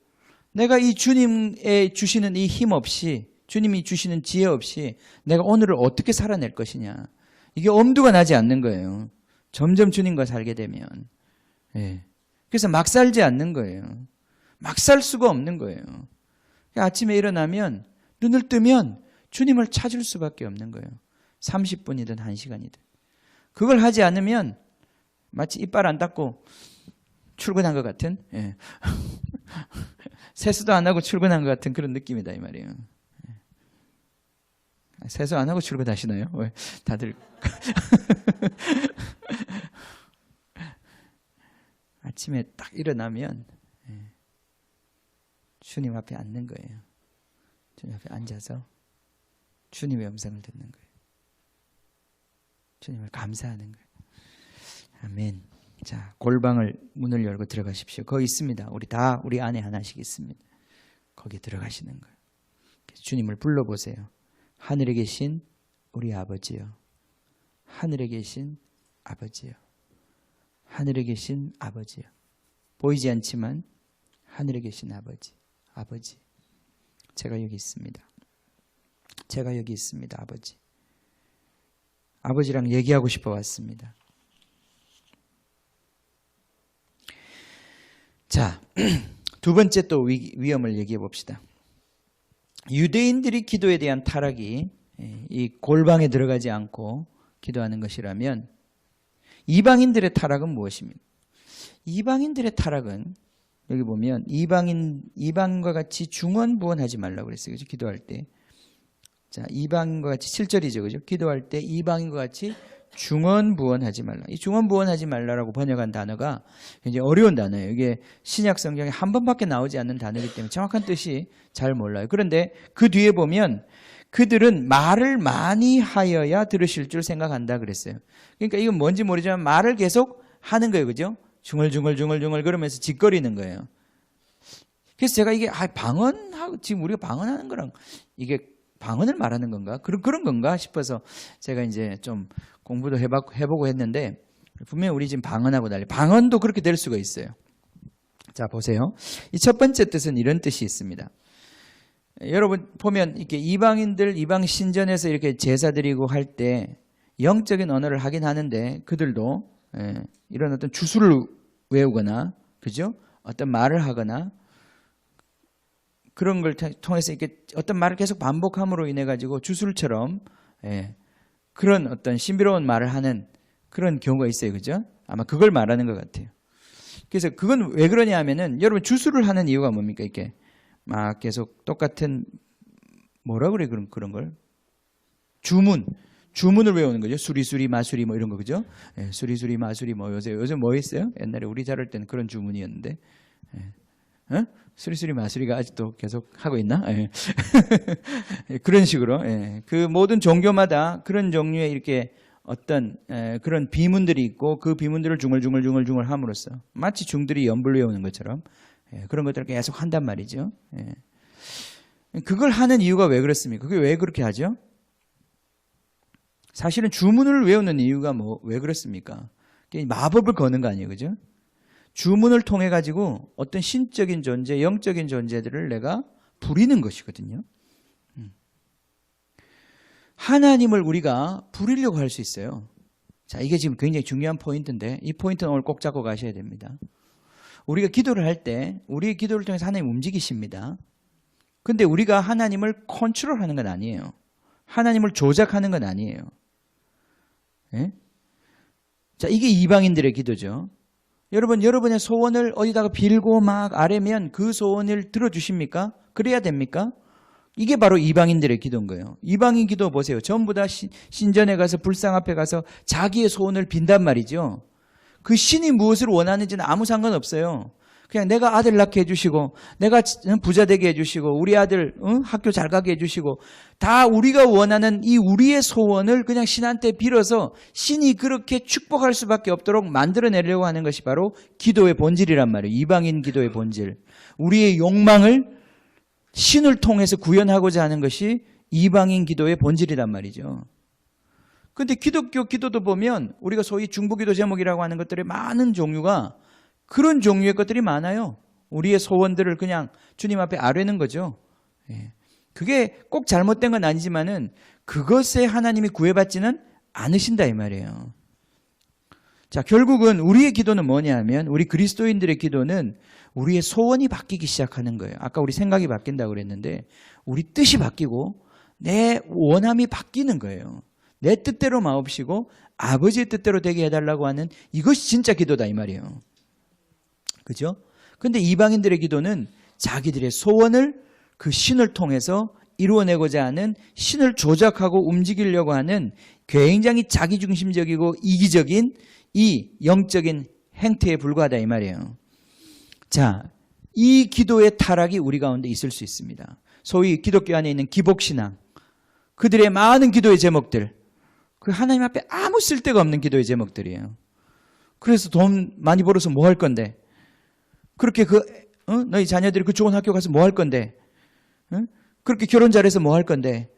내가 이 주님의 주시는 이 힘 없이 주님이 주시는 지혜 없이 내가 오늘을 어떻게 살아낼 것이냐. 이게 엄두가 나지 않는 거예요. 점점 주님과 살게 되면. 그래서 막 살지 않는 거예요. 막 살 수가 없는 거예요. 아침에 일어나면 눈을 뜨면 주님을 찾을 수밖에 없는 거예요. 30분이든 1시간이든. 그걸 하지 않으면 마치 이빨 안 닦고 출근한 것 같은 세수도 안 하고 출근한 것 같은 그런 느낌이다 이 말이에요. 세수 안 하고 출근하시나요? 왜 다들 아침에 딱 일어나면 주님 앞에 앉는 거예요. 주님 앞에 앉아서 주님의 음성을 듣는 거예요. 주님을 감사하는 거예요. 아멘. 자, 골방을 문을 열고 들어가십시오. 거기 있습니다. 우리 안에 하나씩 있습니다. 거기 들어가시는 거예요. 주님을 불러보세요. 하늘에 계신 우리 아버지요. 하늘에 계신 아버지요. 하늘에 계신 아버지요. 보이지 않지만 하늘에 계신 아버지. 아버지. 제가 여기 있습니다. 제가 여기 있습니다. 아버지. 아버지랑 얘기하고 싶어 왔습니다. 자, 두 번째 또 위험을 얘기해 봅시다. 유대인들이 기도에 대한 타락이 이 골방에 들어가지 않고 기도하는 것이라면 이방인들의 타락은 무엇입니까? 이방인들의 타락은 여기 보면 이방인과 같이 중언부언하지 말라고 그랬어요. 그죠? 기도할 때. 자, 이방인과 같이 7절이죠. 그죠? 기도할 때 이방인과 같이 중언부언하지 말라. 이 중언부언하지 말라라고 번역한 단어가 굉장히 어려운 단어예요. 이게 신약 성경에 한 번밖에 나오지 않는 단어이기 때문에 정확한 뜻이 잘 몰라요. 그런데 그 뒤에 보면 그들은 말을 많이 하여야 들으실 줄 생각한다 그랬어요. 그러니까 이건 뭔지 모르지만 말을 계속 하는 거예요. 그죠? 중얼중얼 그러면서 짓거리는 거예요. 그래서 제가 이게 방언하고 지금 우리가 방언하는 거랑 이게 방언을 말하는 건가? 그런 건가 싶어서 제가 이제 좀 공부도 해보고 했는데 분명히 우리 지금 방언하고 달리 방언도 그렇게 될 수가 있어요. 자, 보세요. 이 첫 번째 뜻은 이런 뜻이 있습니다. 여러분 보면 이렇게 이방인들 이방 신전에서 이렇게 제사 드리고 할 때 영적인 언어를 하긴 하는데 그들도 이런 어떤 주술을 외우거나 그죠? 어떤 말을 하거나 그런 걸 통해서 이렇게 어떤 말을 계속 반복함으로 인해 가지고 주술처럼 그런 어떤 신비로운 말을 하는 그런 경우가 있어요. 그죠? 아마 그걸 말하는 것 같아요. 그래서 그건 왜 그러냐 하면은 여러분 주술을 하는 이유가 뭡니까? 이렇게 막 계속 똑같은 뭐라 그래 그런 걸 주문을 외우는 거죠. 수리수리 마수리 뭐 이런 거 그죠? 수리수리 마수리 뭐 요즘 뭐 있어요? 옛날에 우리 자랄 때는 그런 주문이었는데 수리수리 마수리가 아직도 계속 하고 있나? 그런 식으로 그 모든 종교마다 그런 종류의 이렇게 어떤 그런 비문들이 있고 그 비문들을 중얼중얼 함으로써 마치 중들이 연불 외우는 것처럼 그런 것들을 계속 한단 말이죠. 그걸 하는 이유가 왜 그렇습니까? 그게 왜 그렇게 하죠? 사실은 주문을 외우는 이유가 왜 그렇습니까? 마법을 거는 거 아니에요, 그죠? 주문을 통해 가지고 어떤 신적인 존재, 영적인 존재들을 내가 부리는 것이거든요. 하나님을 우리가 부리려고 할 수 있어요. 자, 이게 지금 굉장히 중요한 포인트인데 이 포인트는 오늘 꼭 잡고 가셔야 됩니다. 우리가 기도를 할 때 우리의 기도를 통해서 하나님 움직이십니다. 근데 우리가 하나님을 컨트롤하는 건 아니에요. 하나님을 조작하는 건 아니에요. 자, 이게 이방인들의 기도죠. 여러분의 소원을 어디다가 빌고 막 아뢰면 그 소원을 들어주십니까? 그래야 됩니까? 이게 바로 이방인들의 기도인 거예요. 이방인 기도 보세요. 전부 다 신전에 가서 불상 앞에 가서 자기의 소원을 빈단 말이죠. 그 신이 무엇을 원하는지는 아무 상관없어요. 그냥 내가 아들 낳게 해주시고 내가 부자 되게 해주시고 우리 아들 학교 잘 가게 해주시고 다 우리가 원하는 이 우리의 소원을 그냥 신한테 빌어서 신이 그렇게 축복할 수밖에 없도록 만들어내려고 하는 것이 바로 기도의 본질이란 말이에요. 이방인 기도의 본질. 우리의 욕망을 신을 통해서 구현하고자 하는 것이 이방인 기도의 본질이란 말이죠. 그런데 기독교 기도도 보면 우리가 소위 중보기도 제목이라고 하는 것들의 많은 종류가 그런 종류의 것들이 많아요. 우리의 소원들을 그냥 주님 앞에 아뢰는 거죠. 그게 꼭 잘못된 건 아니지만은 그것에 하나님이 구애받지는 않으신다 이 말이에요. 자, 결국은 우리의 기도는 뭐냐 하면 우리 그리스도인들의 기도는 우리의 소원이 바뀌기 시작하는 거예요. 아까 우리 생각이 바뀐다고 그랬는데 우리 뜻이 바뀌고 내 원함이 바뀌는 거예요. 내 뜻대로 마옵시고 아버지의 뜻대로 되게 해달라고 하는 이것이 진짜 기도다 이 말이에요. 그죠? 근데 이방인들의 기도는 자기들의 소원을 그 신을 통해서 이루어내고자 하는 신을 조작하고 움직이려고 하는 굉장히 자기중심적이고 이기적인 이 영적인 행태에 불과하다 이 말이에요. 자, 이 기도의 타락이 우리 가운데 있을 수 있습니다. 소위 기독교 안에 있는 기복신앙, 그들의 많은 기도의 제목들, 그 하나님 앞에 아무 쓸데가 없는 기도의 제목들이에요. 그래서 돈 많이 벌어서 뭐 할 건데? 그렇게 너희 자녀들이 그 좋은 학교 가서 뭐 할 건데? 그렇게 결혼 잘해서 뭐 할 건데?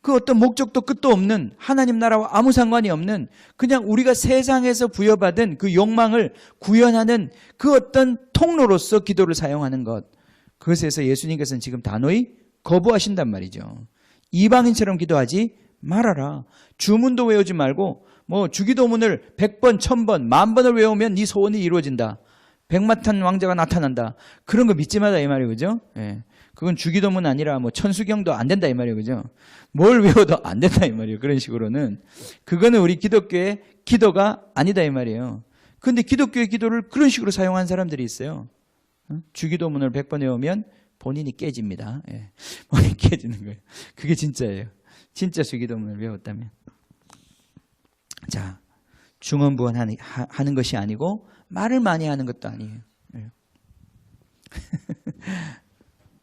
그 어떤 목적도 끝도 없는 하나님 나라와 아무 상관이 없는 그냥 우리가 세상에서 부여받은 그 욕망을 구현하는 그 어떤 통로로서 기도를 사용하는 것. 그것에서 예수님께서는 지금 단호히 거부하신단 말이죠. 이방인처럼 기도하지 말아라. 주문도 외우지 말고 뭐 주기도문을 100번, 1000번, 10,000번을 외우면 네 소원이 이루어진다. 백마탄 왕자가 나타난다. 그런 거 믿지 마다 이 말이에요. 그죠? 예. 그건 주기도문 아니라 뭐 천수경도 안 된다 이 말이에요. 그죠? 뭘 외워도 안 된다 이 말이에요. 그런 식으로는. 그거는 우리 기독교의 기도가 아니다 이 말이에요. 그런데 기독교의 기도를 그런 식으로 사용한 사람들이 있어요. 주기도문을 100번 외우면 본인이 깨집니다. 예. 본인이 깨지는 거예요. 그게 진짜예요. 진짜 주기도문을 외웠다면. 자, 중언부언하는 것이 아니고 말을 많이 하는 것도 아니에요. 예.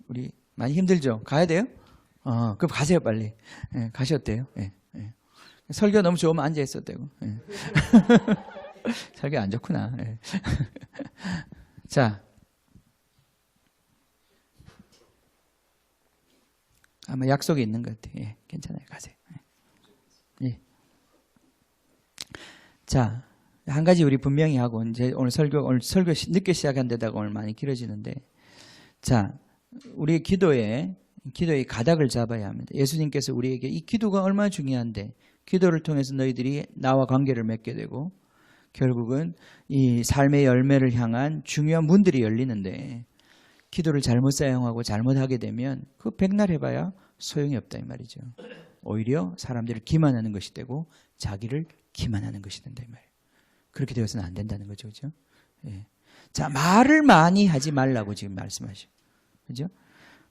우리 많이 힘들죠? 가야 돼요? 그럼 가세요 빨리. 예, 가셔도 돼요. 예, 예. 설교 너무 좋으면 앉아 있어도 되고. 예. 설교 안 좋구나. 예. 자, 아마 약속이 있는 것 같아요. 예, 괜찮아요. 가세요. 예. 자, 한 가지 우리 분명히 하고 이제 오늘 설교 늦게 시작한 데다가 오늘 많이 길어지는데, 자, 우리 기도의 가닥을 잡아야 합니다. 예수님께서 우리에게 이 기도가 얼마나 중요한데, 기도를 통해서 너희들이 나와 관계를 맺게 되고 결국은 이 삶의 열매를 향한 중요한 문들이 열리는데, 기도를 잘못 사용하고 잘못하게 되면 그 백날 해봐야 소용이 없다 이 말이죠. 오히려 사람들을 기만하는 것이 되고 자기를 기만하는 것이 된다 이 말이에요. 그렇게 되어서는 안 된다는 거죠. 그죠? 예. 자, 말을 많이 하지 말라고 지금 말씀하시죠. 그죠?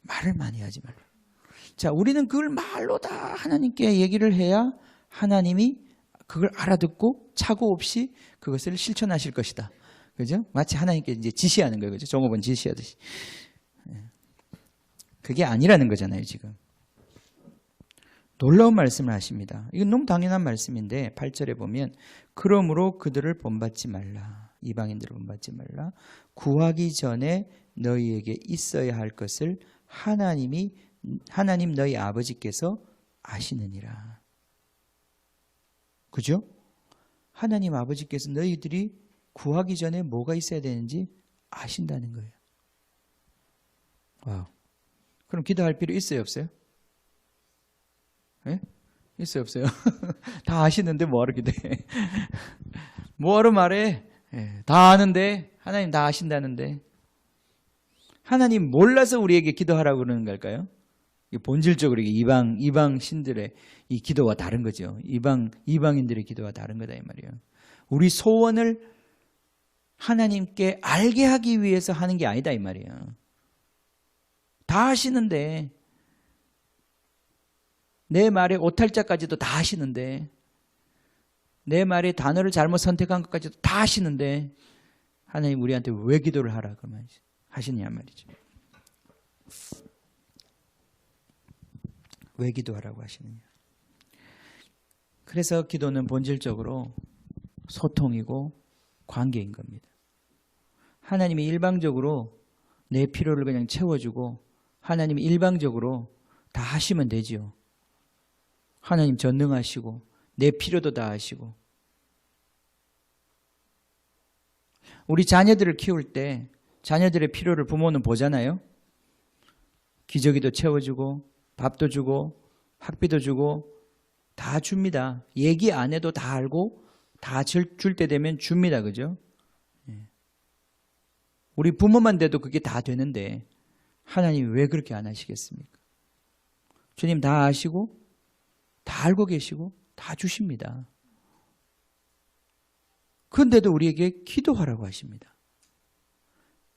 말을 많이 하지 말라. 자, 우리는 그걸 말로 다 하나님께 얘기를 해야 하나님이 그걸 알아듣고 착오 없이 그것을 실천하실 것이다. 그죠? 마치 하나님께 이제 지시하는 거예요. 그죠? 종업원 지시하듯이. 그게 아니라는 거잖아요, 지금. 놀라운 말씀을 하십니다. 이건 너무 당연한 말씀인데 8절에 보면 그러므로 그들을 본받지 말라. 이방인들을 본받지 말라. 구하기 전에 너희에게 있어야 할 것을 하나님 너희 아버지께서 아시느니라. 그죠? 하나님 아버지께서 너희들이 구하기 전에 뭐가 있어야 되는지 아신다는 거예요. 와우. 그럼 기도할 필요 있어요, 없어요? 네? 있어요, 없어요? 다 아시는데 뭐하러 기도해? 뭐하러 말해? 네, 다 아는데 하나님 다 아신다는데 하나님 몰라서 우리에게 기도하라고 그러는 걸까요? 본질적으로 이방 신들의 이 기도와 다른 거죠. 이방인들의 기도와 다른 거다 이 말이에요. 우리 소원을 하나님께 알게 하기 위해서 하는 게 아니다 이 말이에요. 다 아시는데 내 말의 오탈자까지도 다 아시는데 내 말의 단어를 잘못 선택한 것까지도 다 아시는데 하나님 우리한테 왜 기도를 하라 그러면 하시냐 말이죠. 왜 기도하라고 하시느냐. 그래서 기도는 본질적으로 소통이고 관계인 겁니다. 하나님이 일방적으로 내 필요를 그냥 채워주고 하나님이 일방적으로 다 하시면 되지요. 하나님 전능하시고 내 필요도 다 하시고. 우리 자녀들을 키울 때 자녀들의 필요를 부모는 보잖아요. 기저귀도 채워주고 밥도 주고 학비도 주고 다 줍니다. 얘기 안 해도 다 알고 다 줄 때 되면 줍니다. 그죠? 우리 부모만 돼도 그게 다 되는데 하나님이 왜 그렇게 안 하시겠습니까? 주님 다 아시고 다 알고 계시고 다 주십니다. 그런데도 우리에게 기도하라고 하십니다.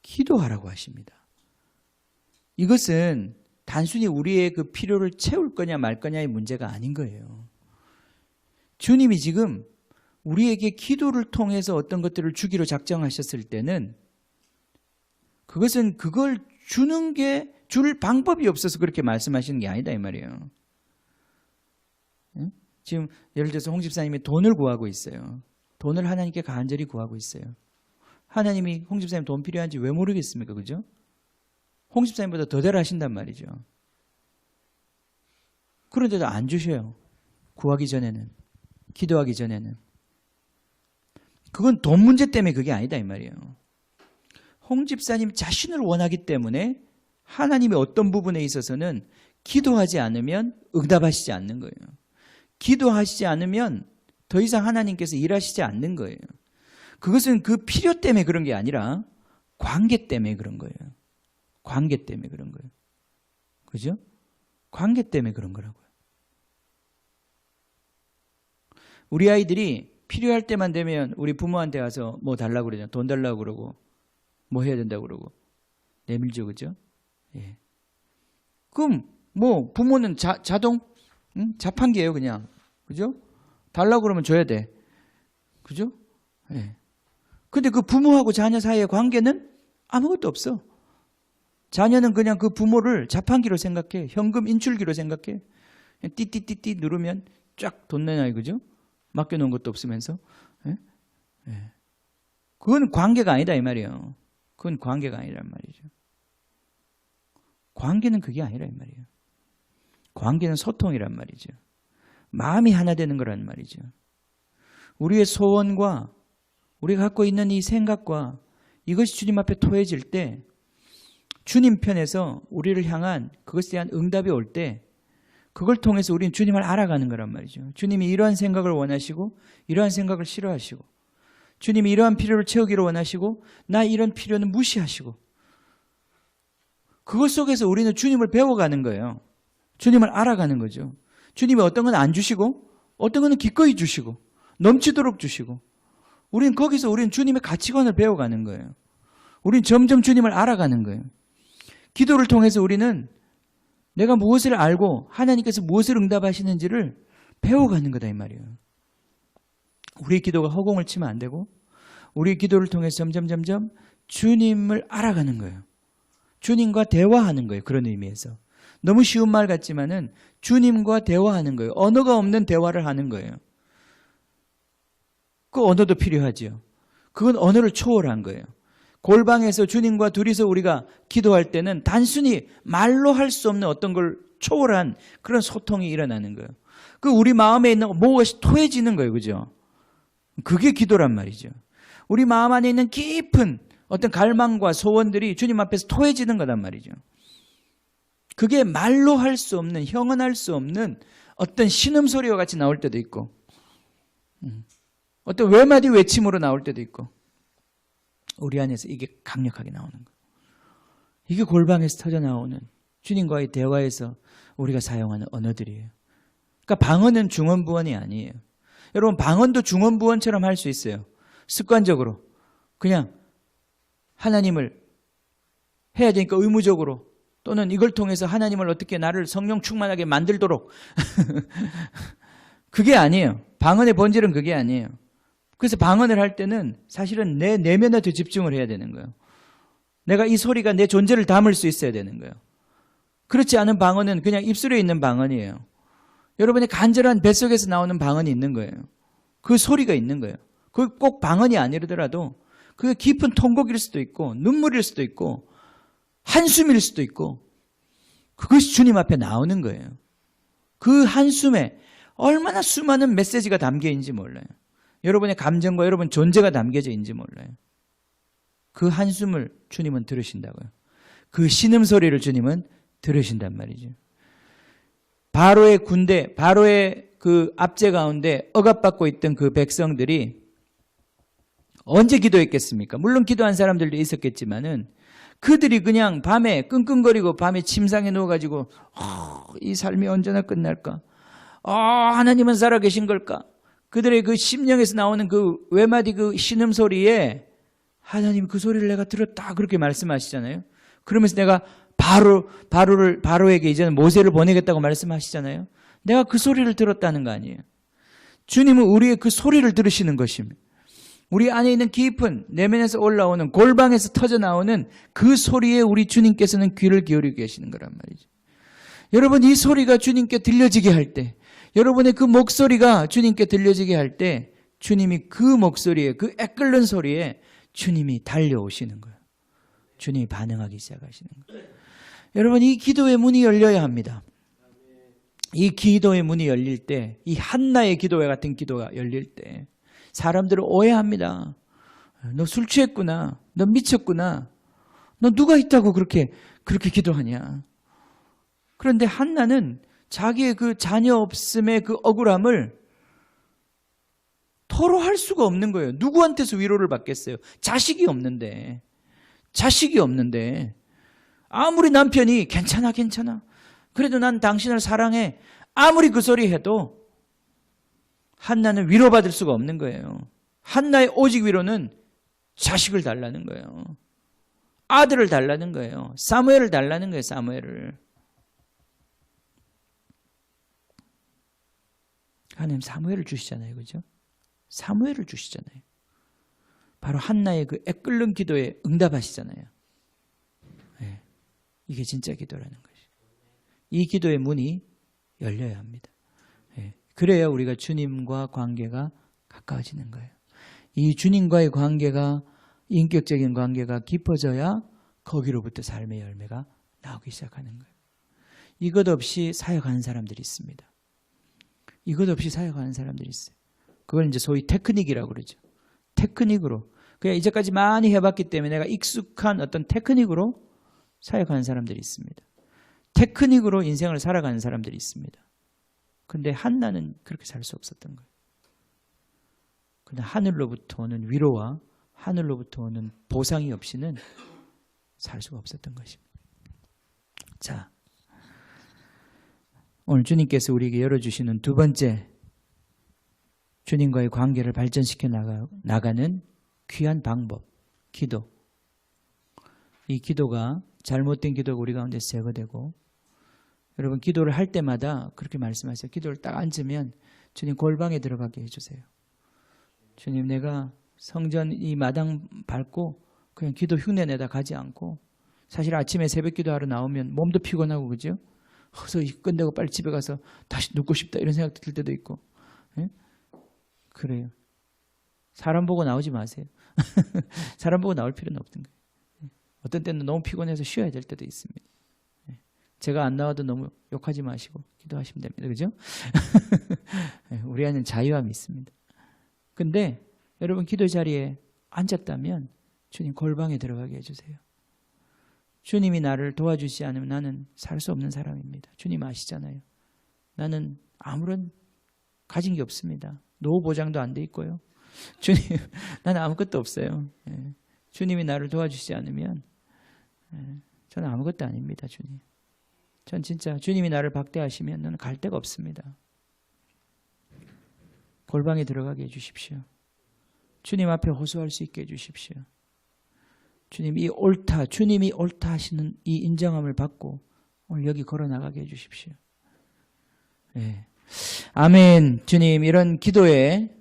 기도하라고 하십니다. 이것은 단순히 우리의 그 필요를 채울 거냐 말 거냐의 문제가 아닌 거예요. 주님이 지금 우리에게 기도를 통해서 어떤 것들을 주기로 작정하셨을 때는 그것은 그걸 주는 게 줄 방법이 없어서 그렇게 말씀하시는 게 아니다 이 말이에요. 지금 예를 들어서 홍 집사님이 돈을 구하고 있어요. 돈을 하나님께 간절히 구하고 있어요. 하나님이 홍 집사님 돈 필요한지 왜 모르겠습니까? 그죠? 홍 집사님보다 더 잘하신단 말이죠. 그런데도 안 주셔요. 구하기 전에는. 기도하기 전에는. 그건 돈 문제 때문에 그게 아니다 이 말이에요. 홍 집사님 자신을 원하기 때문에 하나님의 어떤 부분에 있어서는 기도하지 않으면 응답하시지 않는 거예요. 기도하시지 않으면 더 이상 하나님께서 일하시지 않는 거예요. 그것은 그 필요 때문에 그런 게 아니라 관계 때문에 그런 거예요. 관계 때문에 그런 거예요. 그죠? 관계 때문에 그런 거라고요. 우리 아이들이 필요할 때만 되면 우리 부모한테 와서 뭐 달라고 그러잖아요. 돈 달라고 그러고 뭐 해야 된다고 그러고 내밀죠. 그죠? 예. 그럼 뭐 부모는 자동 자판기예요 그냥. 그죠? 달라고 그러면 줘야 돼. 그죠? 예. 근데 그 부모하고 자녀 사이의 관계는 아무것도 없어. 자녀는 그냥 그 부모를 자판기로 생각해. 현금 인출기로 생각해. 띠띠띠띠 누르면 쫙 돈 내놔요. 그죠? 맡겨놓은 것도 없으면서. 예? 예. 그건 관계가 아니다 이 말이에요. 그건 관계가 아니란 말이죠. 관계는 그게 아니라 이 말이에요. 관계는 소통이란 말이죠. 마음이 하나 되는 거란 말이죠. 우리의 소원과 우리가 갖고 있는 이 생각과 이것이 주님 앞에 토해질 때 주님 편에서 우리를 향한 그것에 대한 응답이 올 때 그걸 통해서 우리는 주님을 알아가는 거란 말이죠. 주님이 이러한 생각을 원하시고 이러한 생각을 싫어하시고 주님이 이러한 필요를 채우기를 원하시고 나 이런 필요는 무시하시고 그것 속에서 우리는 주님을 배워가는 거예요. 주님을 알아가는 거죠. 주님이 어떤 건 안 주시고 어떤 건 기꺼이 주시고 넘치도록 주시고 우리는 거기서 우리는 주님의 가치관을 배워가는 거예요. 우리는 점점 주님을 알아가는 거예요. 기도를 통해서 우리는 내가 무엇을 알고 하나님께서 무엇을 응답하시는지를 배워가는 거다 이 말이에요. 우리의 기도가 허공을 치면 안 되고 우리의 기도를 통해서 점점 주님을 알아가는 거예요. 주님과 대화하는 거예요. 그런 의미에서. 너무 쉬운 말 같지만은 주님과 대화하는 거예요. 언어가 없는 대화를 하는 거예요. 그 언어도 필요하지요. 그건 언어를 초월한 거예요. 골방에서 주님과 둘이서 우리가 기도할 때는 단순히 말로 할 수 없는 어떤 걸 초월한 그런 소통이 일어나는 거예요. 그 우리 마음에 있는 무엇이 토해지는 거예요. 그죠? 그게 기도란 말이죠. 우리 마음 안에 있는 깊은 어떤 갈망과 소원들이 주님 앞에서 토해지는 거란 말이죠. 그게 말로 할 수 없는, 형언할 수 없는 어떤 신음소리와 같이 나올 때도 있고 어떤 외마디 외침으로 나올 때도 있고 우리 안에서 이게 강력하게 나오는 거예요. 이게 골방에서 터져나오는 주님과의 대화에서 우리가 사용하는 언어들이에요. 그러니까 방언은 중언부언이 아니에요. 여러분 방언도 중언부언처럼 할 수 있어요. 습관적으로 그냥 하나님을 해야 되니까 의무적으로 또는 이걸 통해서 하나님을 어떻게 나를 성령 충만하게 만들도록 그게 아니에요. 방언의 본질은 그게 아니에요. 그래서 방언을 할 때는 사실은 내 내면에 더 집중을 해야 되는 거예요. 내가 이 소리가 내 존재를 담을 수 있어야 되는 거예요. 그렇지 않은 방언은 그냥 입술에 있는 방언이에요. 여러분의 간절한 뱃속에서 나오는 방언이 있는 거예요. 그 소리가 있는 거예요. 그게 꼭 방언이 아니더라도 그게 깊은 통곡일 수도 있고 눈물일 수도 있고 한숨일 수도 있고 그것이 주님 앞에 나오는 거예요. 그 한숨에 얼마나 수많은 메시지가 담겨 있는지 몰라요. 여러분의 감정과 여러분 존재가 담겨져 있는지 몰라요. 그 한숨을 주님은 들으신다고요. 그 신음소리를 주님은 들으신단 말이죠. 바로의 군대, 바로의 그 압제 가운데 억압받고 있던 그 백성들이 언제 기도했겠습니까? 물론 기도한 사람들도 있었겠지만은 그들이 그냥 밤에 끙끙거리고 밤에 침상에 누워가지고 이 삶이 언제나 끝날까? 하나님은 살아계신 걸까? 그들의 그 심령에서 나오는 그 외마디 그 신음소리에 하나님 그 소리를 내가 들었다 그렇게 말씀하시잖아요. 그러면서 내가 바로에게 이제는 모세를 보내겠다고 말씀하시잖아요. 내가 그 소리를 들었다는 거 아니에요. 주님은 우리의 그 소리를 들으시는 것입니다. 우리 안에 있는 깊은 내면에서 올라오는 골방에서 터져나오는 그 소리에 우리 주님께서는 귀를 기울이고 계시는 거란 말이죠. 여러분 이 소리가 주님께 들려지게 할 때 여러분의 그 목소리가 주님께 들려지게 할 때 주님이 그 목소리에 그 애끓는 소리에 주님이 달려오시는 거예요. 주님이 반응하기 시작하시는 거예요. 여러분 이 기도의 문이 열려야 합니다. 이 기도의 문이 열릴 때 이 한나의 기도와 같은 기도가 열릴 때 사람들은 오해합니다. 너 술 취했구나. 너 미쳤구나. 너 누가 있다고 그렇게 기도하냐. 그런데 한나는 자기의 그 자녀 없음의 그 억울함을 토로할 수가 없는 거예요. 누구한테서 위로를 받겠어요? 자식이 없는데 아무리 남편이 괜찮아 그래도 난 당신을 사랑해 아무리 그 소리 해도 한나는 위로받을 수가 없는 거예요. 한나의 오직 위로는 자식을 달라는 거예요. 아들을 달라는 거예요. 사무엘을 달라는 거예요. 사무엘을. 하나님 사무엘을 주시잖아요. 그죠? 사무엘을 주시잖아요. 바로 한나의 그 애끓는 기도에 응답하시잖아요. 네. 이게 진짜 기도라는 것이죠. 이 기도의 문이 열려야 합니다. 네. 그래야 우리가 주님과 관계가 가까워지는 거예요. 이 주님과의 관계가 인격적인 관계가 깊어져야 거기로부터 삶의 열매가 나오기 시작하는 거예요. 이것 없이 사역하는 사람들이 있습니다. 이것 없이 사역하는 사람들이 있어요. 그걸 이제 소위 테크닉이라고 그러죠. 테크닉으로. 그냥 이제까지 많이 해봤기 때문에 내가 익숙한 어떤 테크닉으로 사역하는 사람들이 있습니다. 테크닉으로 인생을 살아가는 사람들이 있습니다. 그런데 한나는 그렇게 살 수 없었던 거예요. 근데 하늘로부터 오는 위로와 하늘로부터 오는 보상이 없이는 살 수가 없었던 것입니다. 자, 오늘 주님께서 우리에게 열어주시는 두 번째 주님과의 관계를 발전시켜 나가는 귀한 방법, 기도. 이 기도가 잘못된 기도가 우리 가운데서 제거되고, 여러분 기도를 할 때마다 그렇게 말씀하세요. 기도를 딱 앉으면 주님 골방에 들어가게 해주세요. 주님, 내가 성전 이 마당 밟고 그냥 기도 흉내 내다 가지 않고, 사실 아침에 새벽 기도하러 나오면 몸도 피곤하고 그죠? 그래서 끝내고 빨리 집에 가서 다시 눕고 싶다 이런 생각 들 때도 있고. 예? 그래요. 사람 보고 나오지 마세요. 사람 보고 나올 필요는 없던 거예요. 어떤 때는 너무 피곤해서 쉬어야 될 때도 있습니다. 제가 안 나와도 너무 욕하지 마시고 기도하시면 됩니다. 그죠? 우리 안에는 자유함이 있습니다. 근데 여러분 기도 자리에 앉았다면 주님 골방에 들어가게 해주세요. 주님이 나를 도와주시지 않으면 나는 살 수 없는 사람입니다. 주님 아시잖아요. 나는 아무런 가진 게 없습니다. 노후 보장도 안 돼 있고요. 주님, 나는 아무것도 없어요. 주님이 나를 도와주시지 않으면 저는 아무것도 아닙니다. 주님. 전 진짜 주님이 나를 박대하시면 나는 갈 데가 없습니다. 골방에 들어가게 해주십시오. 주님 앞에 호소할 수 있게 해주십시오. 주님이 옳다 하시는 이 인정함을 받고 오늘 여기 걸어나가게 해주십시오. 예. 아멘. 주님, 이런 기도의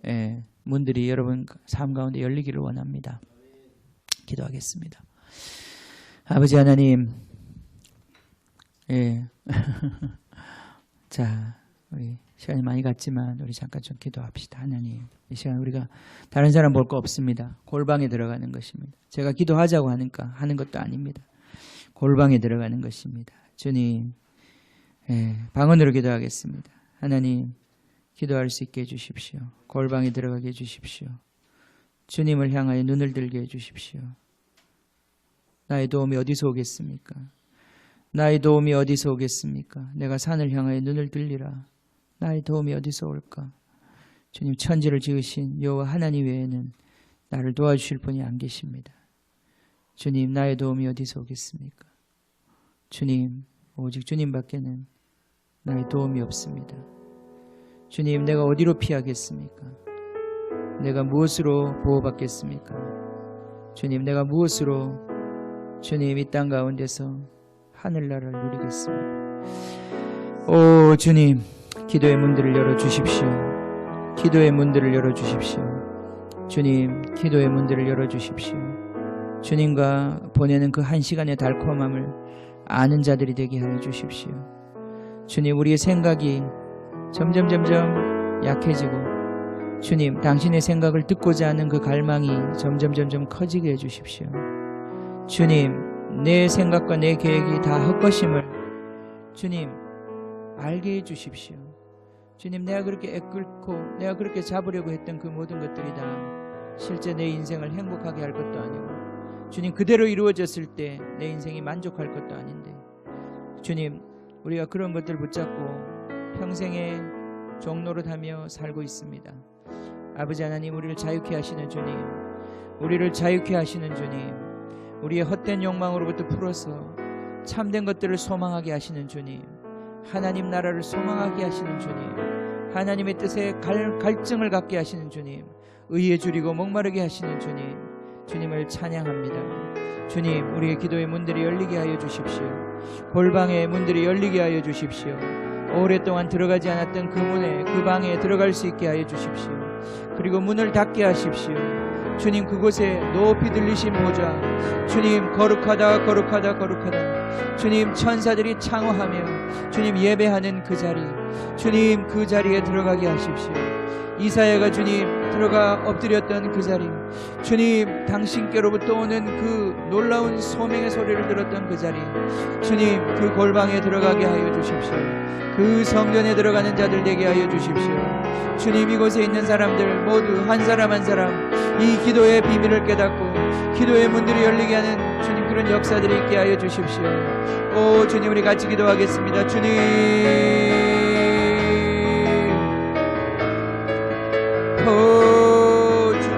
문들이 여러분 삶 가운데 열리기를 원합니다. 기도하겠습니다. 아버지 하나님, 자, 우리 시간이 많이 갔지만 우리 잠깐 좀 기도합시다. 하나님, 이 시간 우리가 다른 사람 볼 거 없습니다. 골방에 들어가는 것입니다. 제가 기도하자고 하는 것도 아닙니다. 골방에 들어가는 것입니다. 주님, 방언으로 기도하겠습니다. 하나님, 기도할 수 있게 해주십시오. 골방에 들어가게 해주십시오. 주님을 향하여 눈을 들게 해주십시오. 나의 도움이 어디서 오겠습니까? 나의 도움이 어디서 오겠습니까? 내가 산을 향하여 눈을 들리라. 나의 도움이 어디서 올까? 주님, 천지를 지으신 여호와 하나님 외에는 나를 도와주실 분이 안 계십니다. 주님, 나의 도움이 어디서 오겠습니까? 주님, 오직 주님밖에는 나의 도움이 없습니다. 주님, 내가 어디로 피하겠습니까? 내가 무엇으로 보호받겠습니까? 주님, 내가 무엇으로 주님 이 땅 가운데서 하늘나라를 누리겠습니다. 오 주님, 기도의 문들을 열어주십시오. 기도의 문들을 열어주십시오. 주님, 기도의 문들을 열어주십시오. 주님과 보내는 그 한 시간의 달콤함을 아는 자들이 되게 하여 주십시오. 주님, 우리의 생각이 점점 약해지고, 주님, 당신의 생각을 듣고자 하는 그 갈망이 점점 커지게 해주십시오. 주님, 내 생각과 내 계획이 다 헛것임을 주님 알게 해주십시오. 주님, 내가 그렇게 애끓고 내가 그렇게 잡으려고 했던 그 모든 것들이 다 실제 내 인생을 행복하게 할 것도 아니고, 주님, 그대로 이루어졌을 때 내 인생이 만족할 것도 아닌데, 주님, 우리가 그런 것들을 붙잡고 평생에 종노릇하며 살고 있습니다. 아버지 하나님, 우리를 자유케 하시는 주님, 우리를 자유케 하시는 주님, 우리의 헛된 욕망으로부터 풀어서 참된 것들을 소망하게 하시는 주님, 하나님 나라를 소망하게 하시는 주님, 하나님의 뜻에 갈증을 갖게 하시는 주님, 의에 줄이고 목마르게 하시는 주님, 주님을 찬양합니다. 주님, 우리의 기도의 문들이 열리게 하여 주십시오. 골방의 문들이 열리게 하여 주십시오. 오랫동안 들어가지 않았던 그 문에, 그 방에 들어갈 수 있게 하여 주십시오. 그리고 문을 닫게 하십시오. 주님, 그곳에 높이 들리신 보좌, 주님, 거룩하다 주님, 천사들이 창호하며 주님 예배하는 그 자리, 주님, 그 자리에 들어가게 하십시오. 이사야가 주님 들어가 엎드렸던 그 자리, 주님 당신께로부터 오는 그 놀라운 소명의 소리를 들었던 그 자리, 주님 그 골방에 들어가게 하여 주십시오. 그 성전에 들어가는 자들 되게 하여 주십시오. 주님 이곳에 있는 사람들 모두 한 사람 한 사람 이 기도의 비밀을 깨닫고 기도의 문들이 열리게 하는 주님 그런 역사들이 있게 하여 주십시오. 오 주님, 우리 같이 기도하겠습니다. 주님, 오 주님,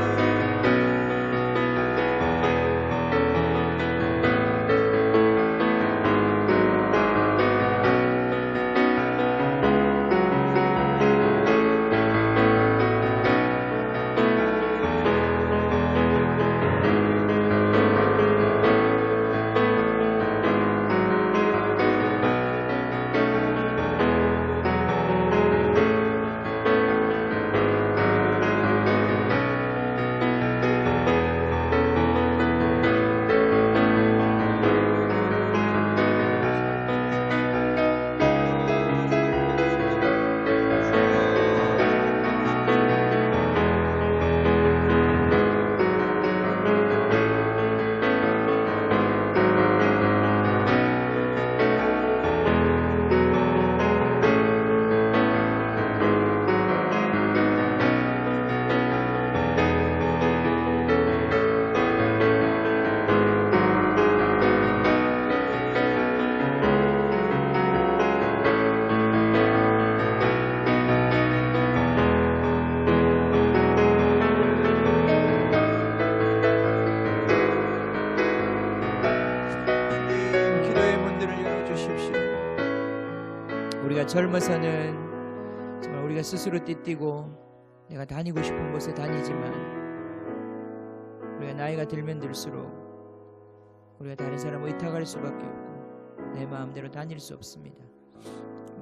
우리가 젊어서는 정말 우리가 스스로 띠띠고 내가 다니고 싶은 곳에 다니지만 우리가 나이가 들면 들수록 우리가 다른 사람 의탁할 수밖에 없고 내 마음대로 다닐 수 없습니다.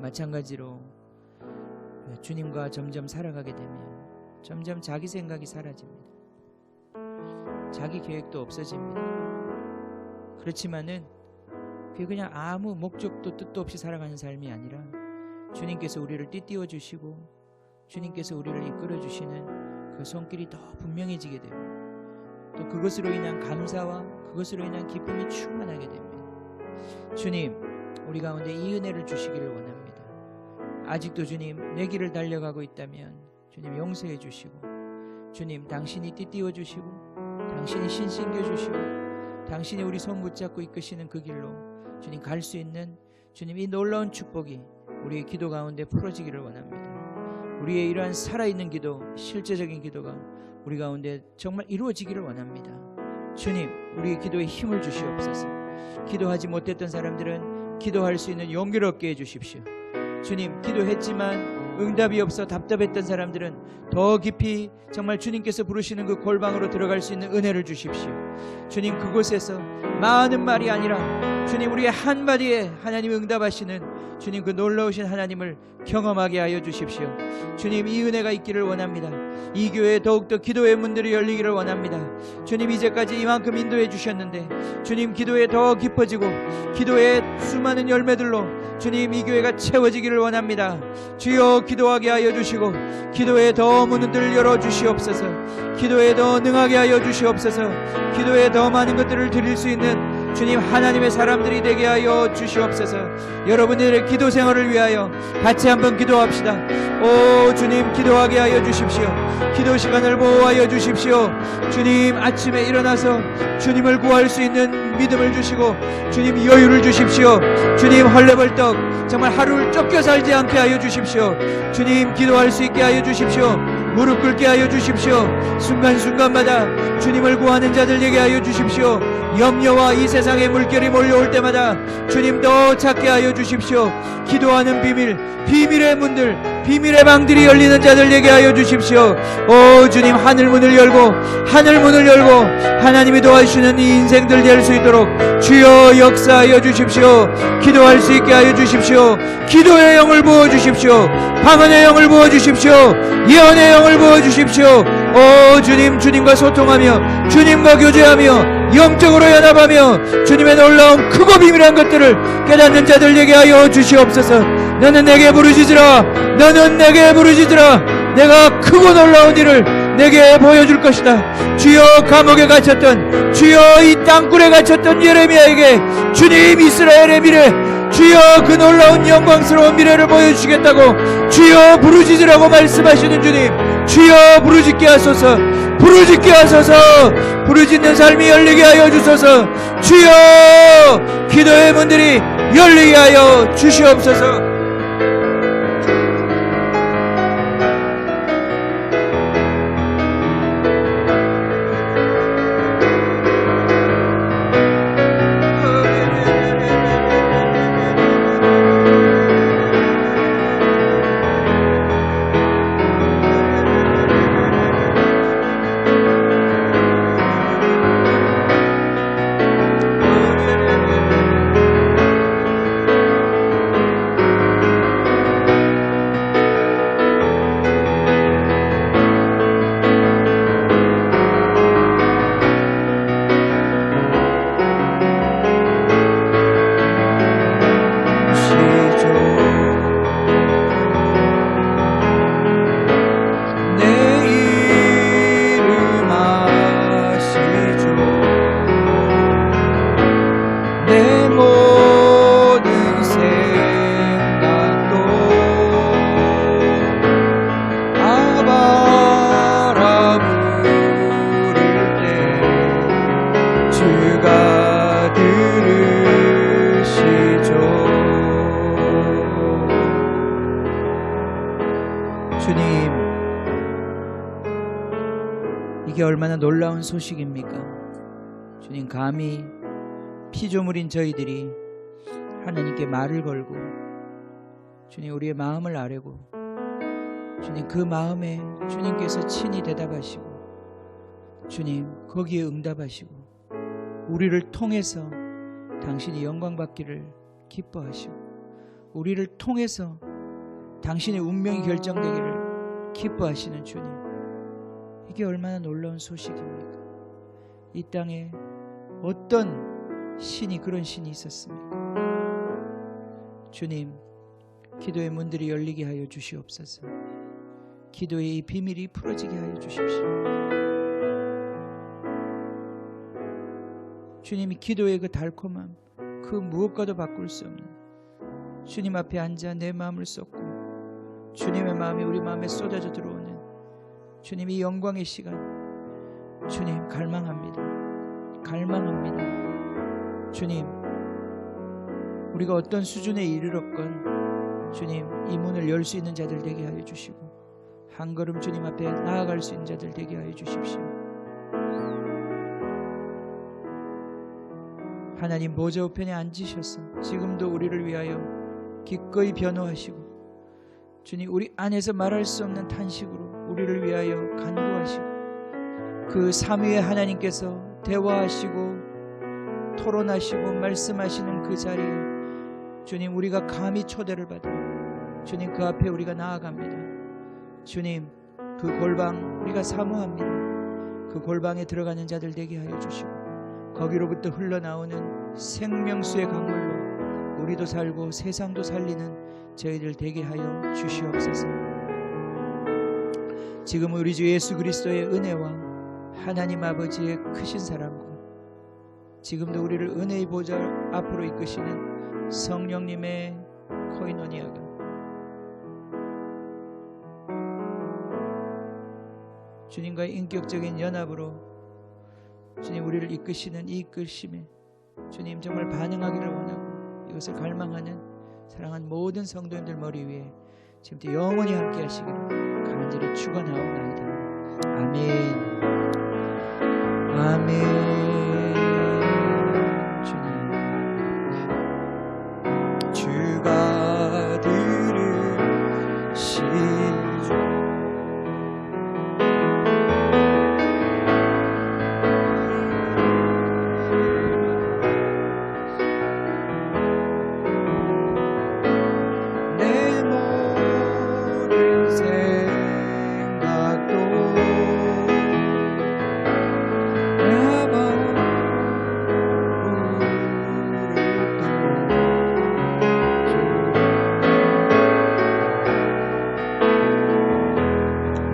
마찬가지로 주님과 점점 살아가게 되면 점점 자기 생각이 사라집니다. 자기 계획도 없어집니다. 그렇지만은 그게 그냥 아무 목적도 뜻도 없이 살아가는 삶이 아니라 주님께서 우리를 띠띠워 주시고 주님께서 우리를 이끌어 주시는 그 손길이 더 분명해지게 되고 또 그것으로 인한 감사와 그것으로 인한 기쁨이 충만하게 됩니다. 주님, 우리 가운데 이 은혜를 주시기를 원합니다. 아직도 주님 내 길을 달려가고 있다면 주님 용서해 주시고 주님 당신이 띠띠워 주시고 당신이 신신겨 주시고 당신이 우리 손 붙잡고 이끄시는 그 길로 주님 갈 수 있는 주님 이 놀라운 축복이 우리의 기도 가운데 풀어지기를 원합니다. 우리의 이러한 살아있는 기도, 실제적인 기도가 우리 가운데 정말 이루어지기를 원합니다. 주님, 우리의 기도에 힘을 주시옵소서. 기도하지 못했던 사람들은 기도할 수 있는 용기를 얻게 해주십시오. 주님, 기도했지만 응답이 없어 답답했던 사람들은 더 깊이 정말 주님께서 부르시는 그 골방으로 들어갈 수 있는 은혜를 주십시오. 주님, 그곳에서 많은 말이 아니라 주님 우리의 한마디에 하나님 응답하시는 주님 그 놀라우신 하나님을 경험하게 하여 주십시오. 주님, 이 은혜가 있기를 원합니다. 이 교회에 더욱더 기도의 문들이 열리기를 원합니다. 주님, 이제까지 이만큼 인도해 주셨는데 주님 기도에 더 깊어지고 기도의 수많은 열매들로 주님 이 교회가 채워지기를 원합니다. 주여, 기도하게 하여 주시고 기도에 더 문들을 열어 주시옵소서. 기도에 더 능하게 하여 주시옵소서. 기도에 더 많은 것들을 드릴 수 있는 주님 하나님의 사람들이 되게 하여 주시옵소서. 여러분들의 기도 생활을 위하여 같이 한번 기도합시다. 오 주님, 기도하게 하여 주십시오. 기도 시간을 보호하여 주십시오. 주님, 아침에 일어나서 주님을 구할 수 있는 믿음을 주시고 주님 여유를 주십시오. 주님, 헐레벌떡 정말 하루를 쫓겨 살지 않게 하여 주십시오. 주님, 기도할 수 있게 하여 주십시오. 무릎 꿇게 하여 주십시오. 순간순간마다 주님을 구하는 자들 되게 하여 주십시오. 염려와 이 세상의 물결이 몰려올 때마다 주님 더 찾게 하여 주십시오. 기도하는 비밀, 비밀의 문들, 비밀의 방들이 열리는 자들 되게 하여 주십시오. 오 주님, 하늘문을 열고 하나님이 도와주시는 이 인생들 될 수 있도록 주여 역사하여 주십시오. 기도할 수 있게 하여 주십시오. 기도의 영을 부어주십시오. 방언의 영을 부어주십시오. 예언의 영을 부어주십시오. 오 주님, 주님과 소통하며 주님과 교제하며 영적으로 연합하며 주님의 놀라운 크고 비밀한 것들을 깨닫는 자들 되게 하여 주시옵소서. 너는 내게 부르짖으라. 너는 내게 부르짖으라. 내가 크고 놀라운 일을 내게 보여줄 것이다. 주여 감옥에 갇혔던, 주여 이 땅굴에 갇혔던 예레미야에게 주님 이스라엘의 미래, 주여 그 놀라운 영광스러운 미래를 보여주시겠다고 주여 부르짖으라고 말씀하시는 주님, 주여 부르짖게 하소서, 부르짖게 하소서, 부르짖는 삶이 열리게 하여 주소서. 주여 기도의 문들이 열리게 하여 주시옵소서. 주님, 이게 얼마나 놀라운 소식입니까? 주님, 감히 피조물인 저희들이 하나님께 말을 걸고 주님 우리의 마음을 아뢰고 주님 그 마음에 주님께서 친히 대답하시고 주님 거기에 응답하시고 우리를 통해서 당신이 영광 받기를 기뻐하시고 우리를 통해서 당신의 운명이 결정되기를 기뻐하시는 주님, 이게 얼마나 놀라운 소식입니까? 이 땅에 어떤 신이 그런 신이 있었습니까? 주님, 기도의 문들이 열리게 하여 주시옵소서. 기도의 이 비밀이 풀어지게 하여 주십시오. 주님이 기도의 그 달콤함, 그 무엇과도 바꿀 수 없는 주님 앞에 앉아 내 마음을 쏟고 주님의 마음이 우리 마음에 쏟아져 들어오는 주님이 영광의 시간, 주님 갈망합니다. 갈망합니다. 주님, 우리가 어떤 수준에 이르렀건 주님 이 문을 열 수 있는 자들 되게 하여 주시고 한 걸음 주님 앞에 나아갈 수 있는 자들 되게 하여 주십시오. 하나님 보좌 우편에 앉으셔서 지금도 우리를 위하여 기꺼이 변호하시고 주님 우리 안에서 말할 수 없는 탄식으로 우리를 위하여 간구하시고 그 삼위의 하나님께서 대화하시고 토론하시고 말씀하시는 그 자리에 주님 우리가 감히 초대를 받아 주님 그 앞에 우리가 나아갑니다. 주님 그 골방 우리가 사모합니다. 그 골방에 들어가는 자들 되게 하여 주시고 거기로부터 흘러나오는 생명수의 강물로 우리도 살고 세상도 살리는 저희들 되게 하여 주시옵소서. 지금 우리 주 예수 그리스도의 은혜와 하나님 아버지의 크신 사랑과 지금도 우리를 은혜의 보좌 앞으로 이끄시는 성령님의 코이노니아가 주님과의 인격적인 연합으로 주님 우리를 이끄시는 이 이끄심에 주님 정말 반응하기를 원하고 이것을 갈망하는 사랑하는 모든 성도님들 머리 위에 지금부터 영원히 함께 하시기를 간절히 축원하옵나이다. 아멘. 아멘. 주님 주가 들으시죠.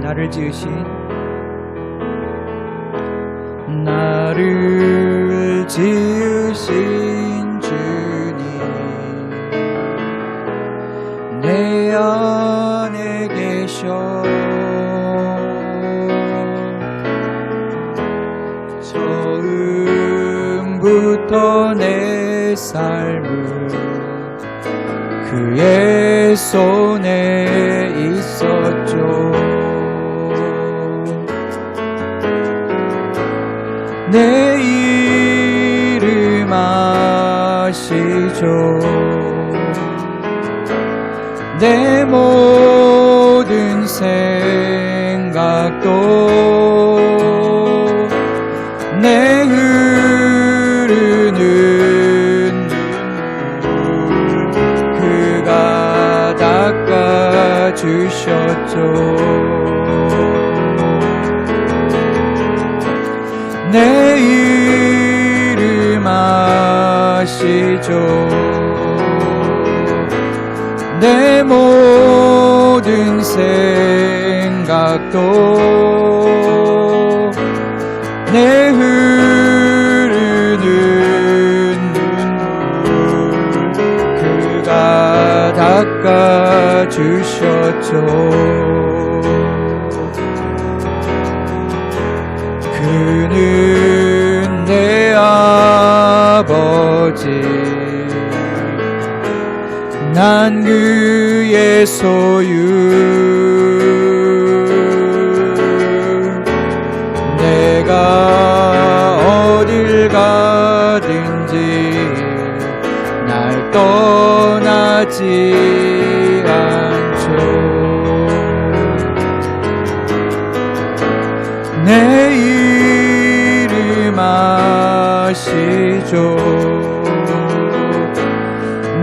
나를 지으신 나를 지으신 주님 내 안에 계셔 처음부터 내 삶은 그의 손에 있었죠. 내 이름 아시죠. 내 모든 생각도 내 흐르는 눈물 그가 닦아주셨죠. 내 이름 아시죠. 내 모든 생각도 내 흐르는 눈물 그가 닦아주셨죠. 그는 내 아버지 난 그의 소유 내가 어딜 가든지 날 떠나지 않죠. 내 이름 아시죠.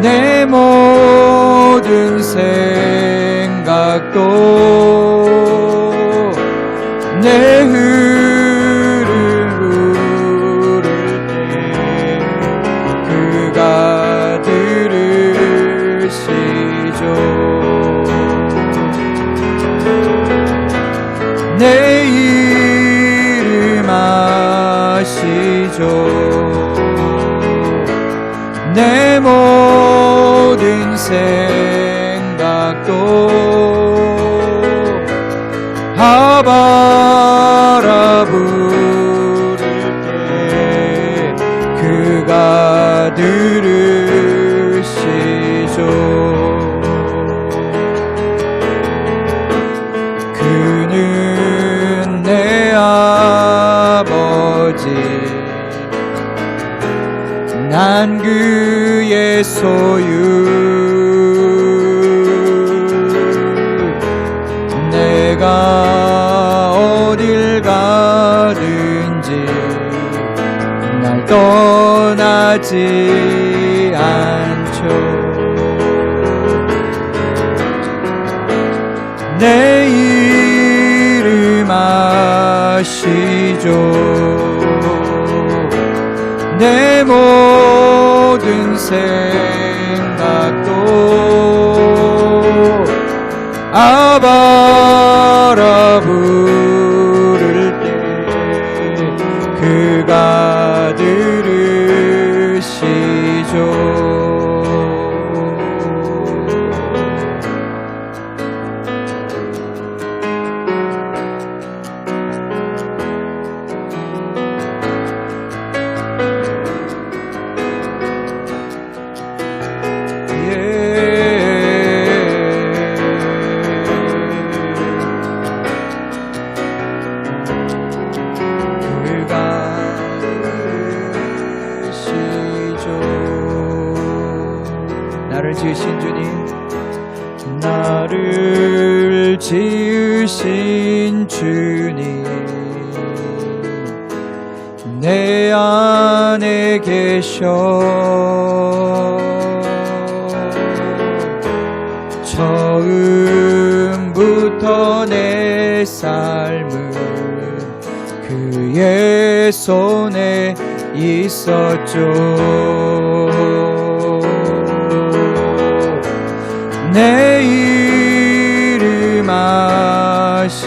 내 모든 생각도 내 흐름 때 그가 들으시죠. 내 이름 아시죠. 내 모든 생각도 아바라 부를 때 그가 들으시죠. 그는 내 아버지 난 그의 소유 내가 어딜 가든지 날 떠나지 않죠. 내 이름 아시죠. 내 모든 생각도 아바라 부를 때 그가 들으시죠. 나를 지으신 주님 나를 지으신 주님 내 안에 계셔 처음부터 내 삶은 그의 손에 있었죠. 내 이름 아시죠.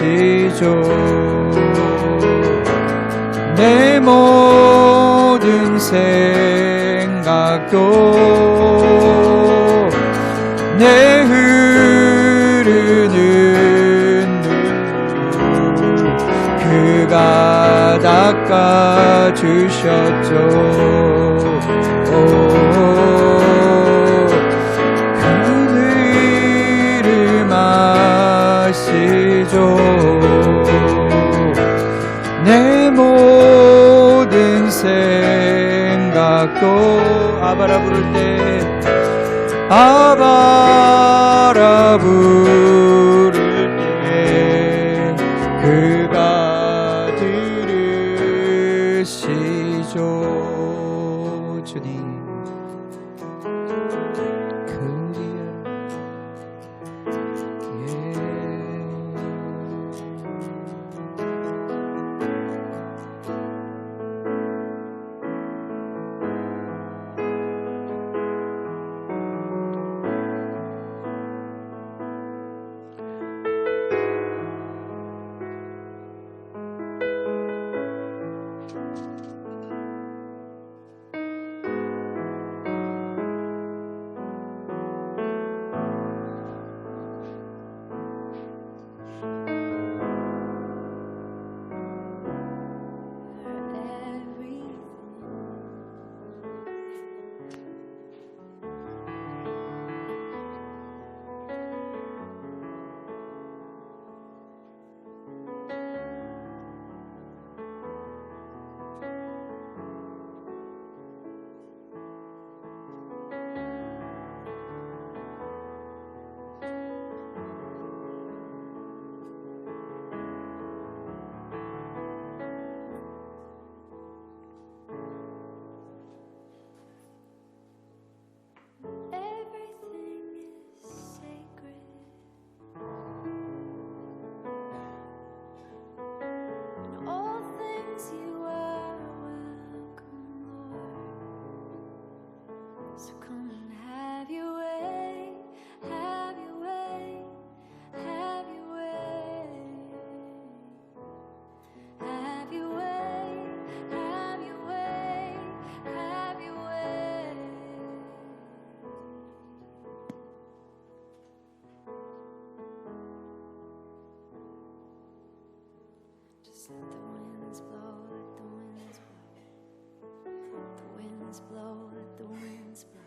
내 모든 생각도 내 흐르는 눈물 그가 닦아주셨죠. 그늘을 마시죠. 내 모든 생각도 아바라 부를 때 아바라 부를 때 그가 들으시죠. 주님 그리야 Let the winds blow, let the winds blow. The winds blow, let the winds blow.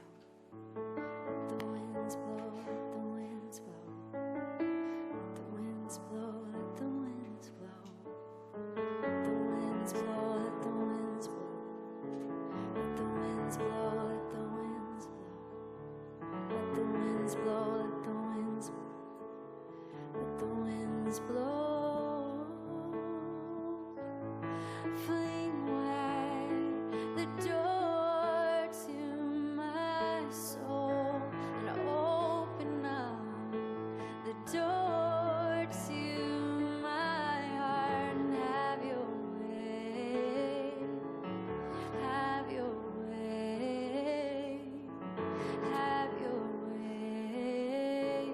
The winds blow, let the winds blow. The winds blow, let the winds blow. The winds blow, let the winds blow. Let the winds blow, let the winds blow. Let the winds blow, let the winds blow. Let the winds blow. Fling wide the door to my soul and open up the door to my heart and have your way, have your way, have your way.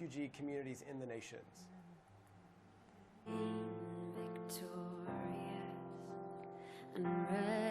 refugee communities in the nations. Victorious and ready.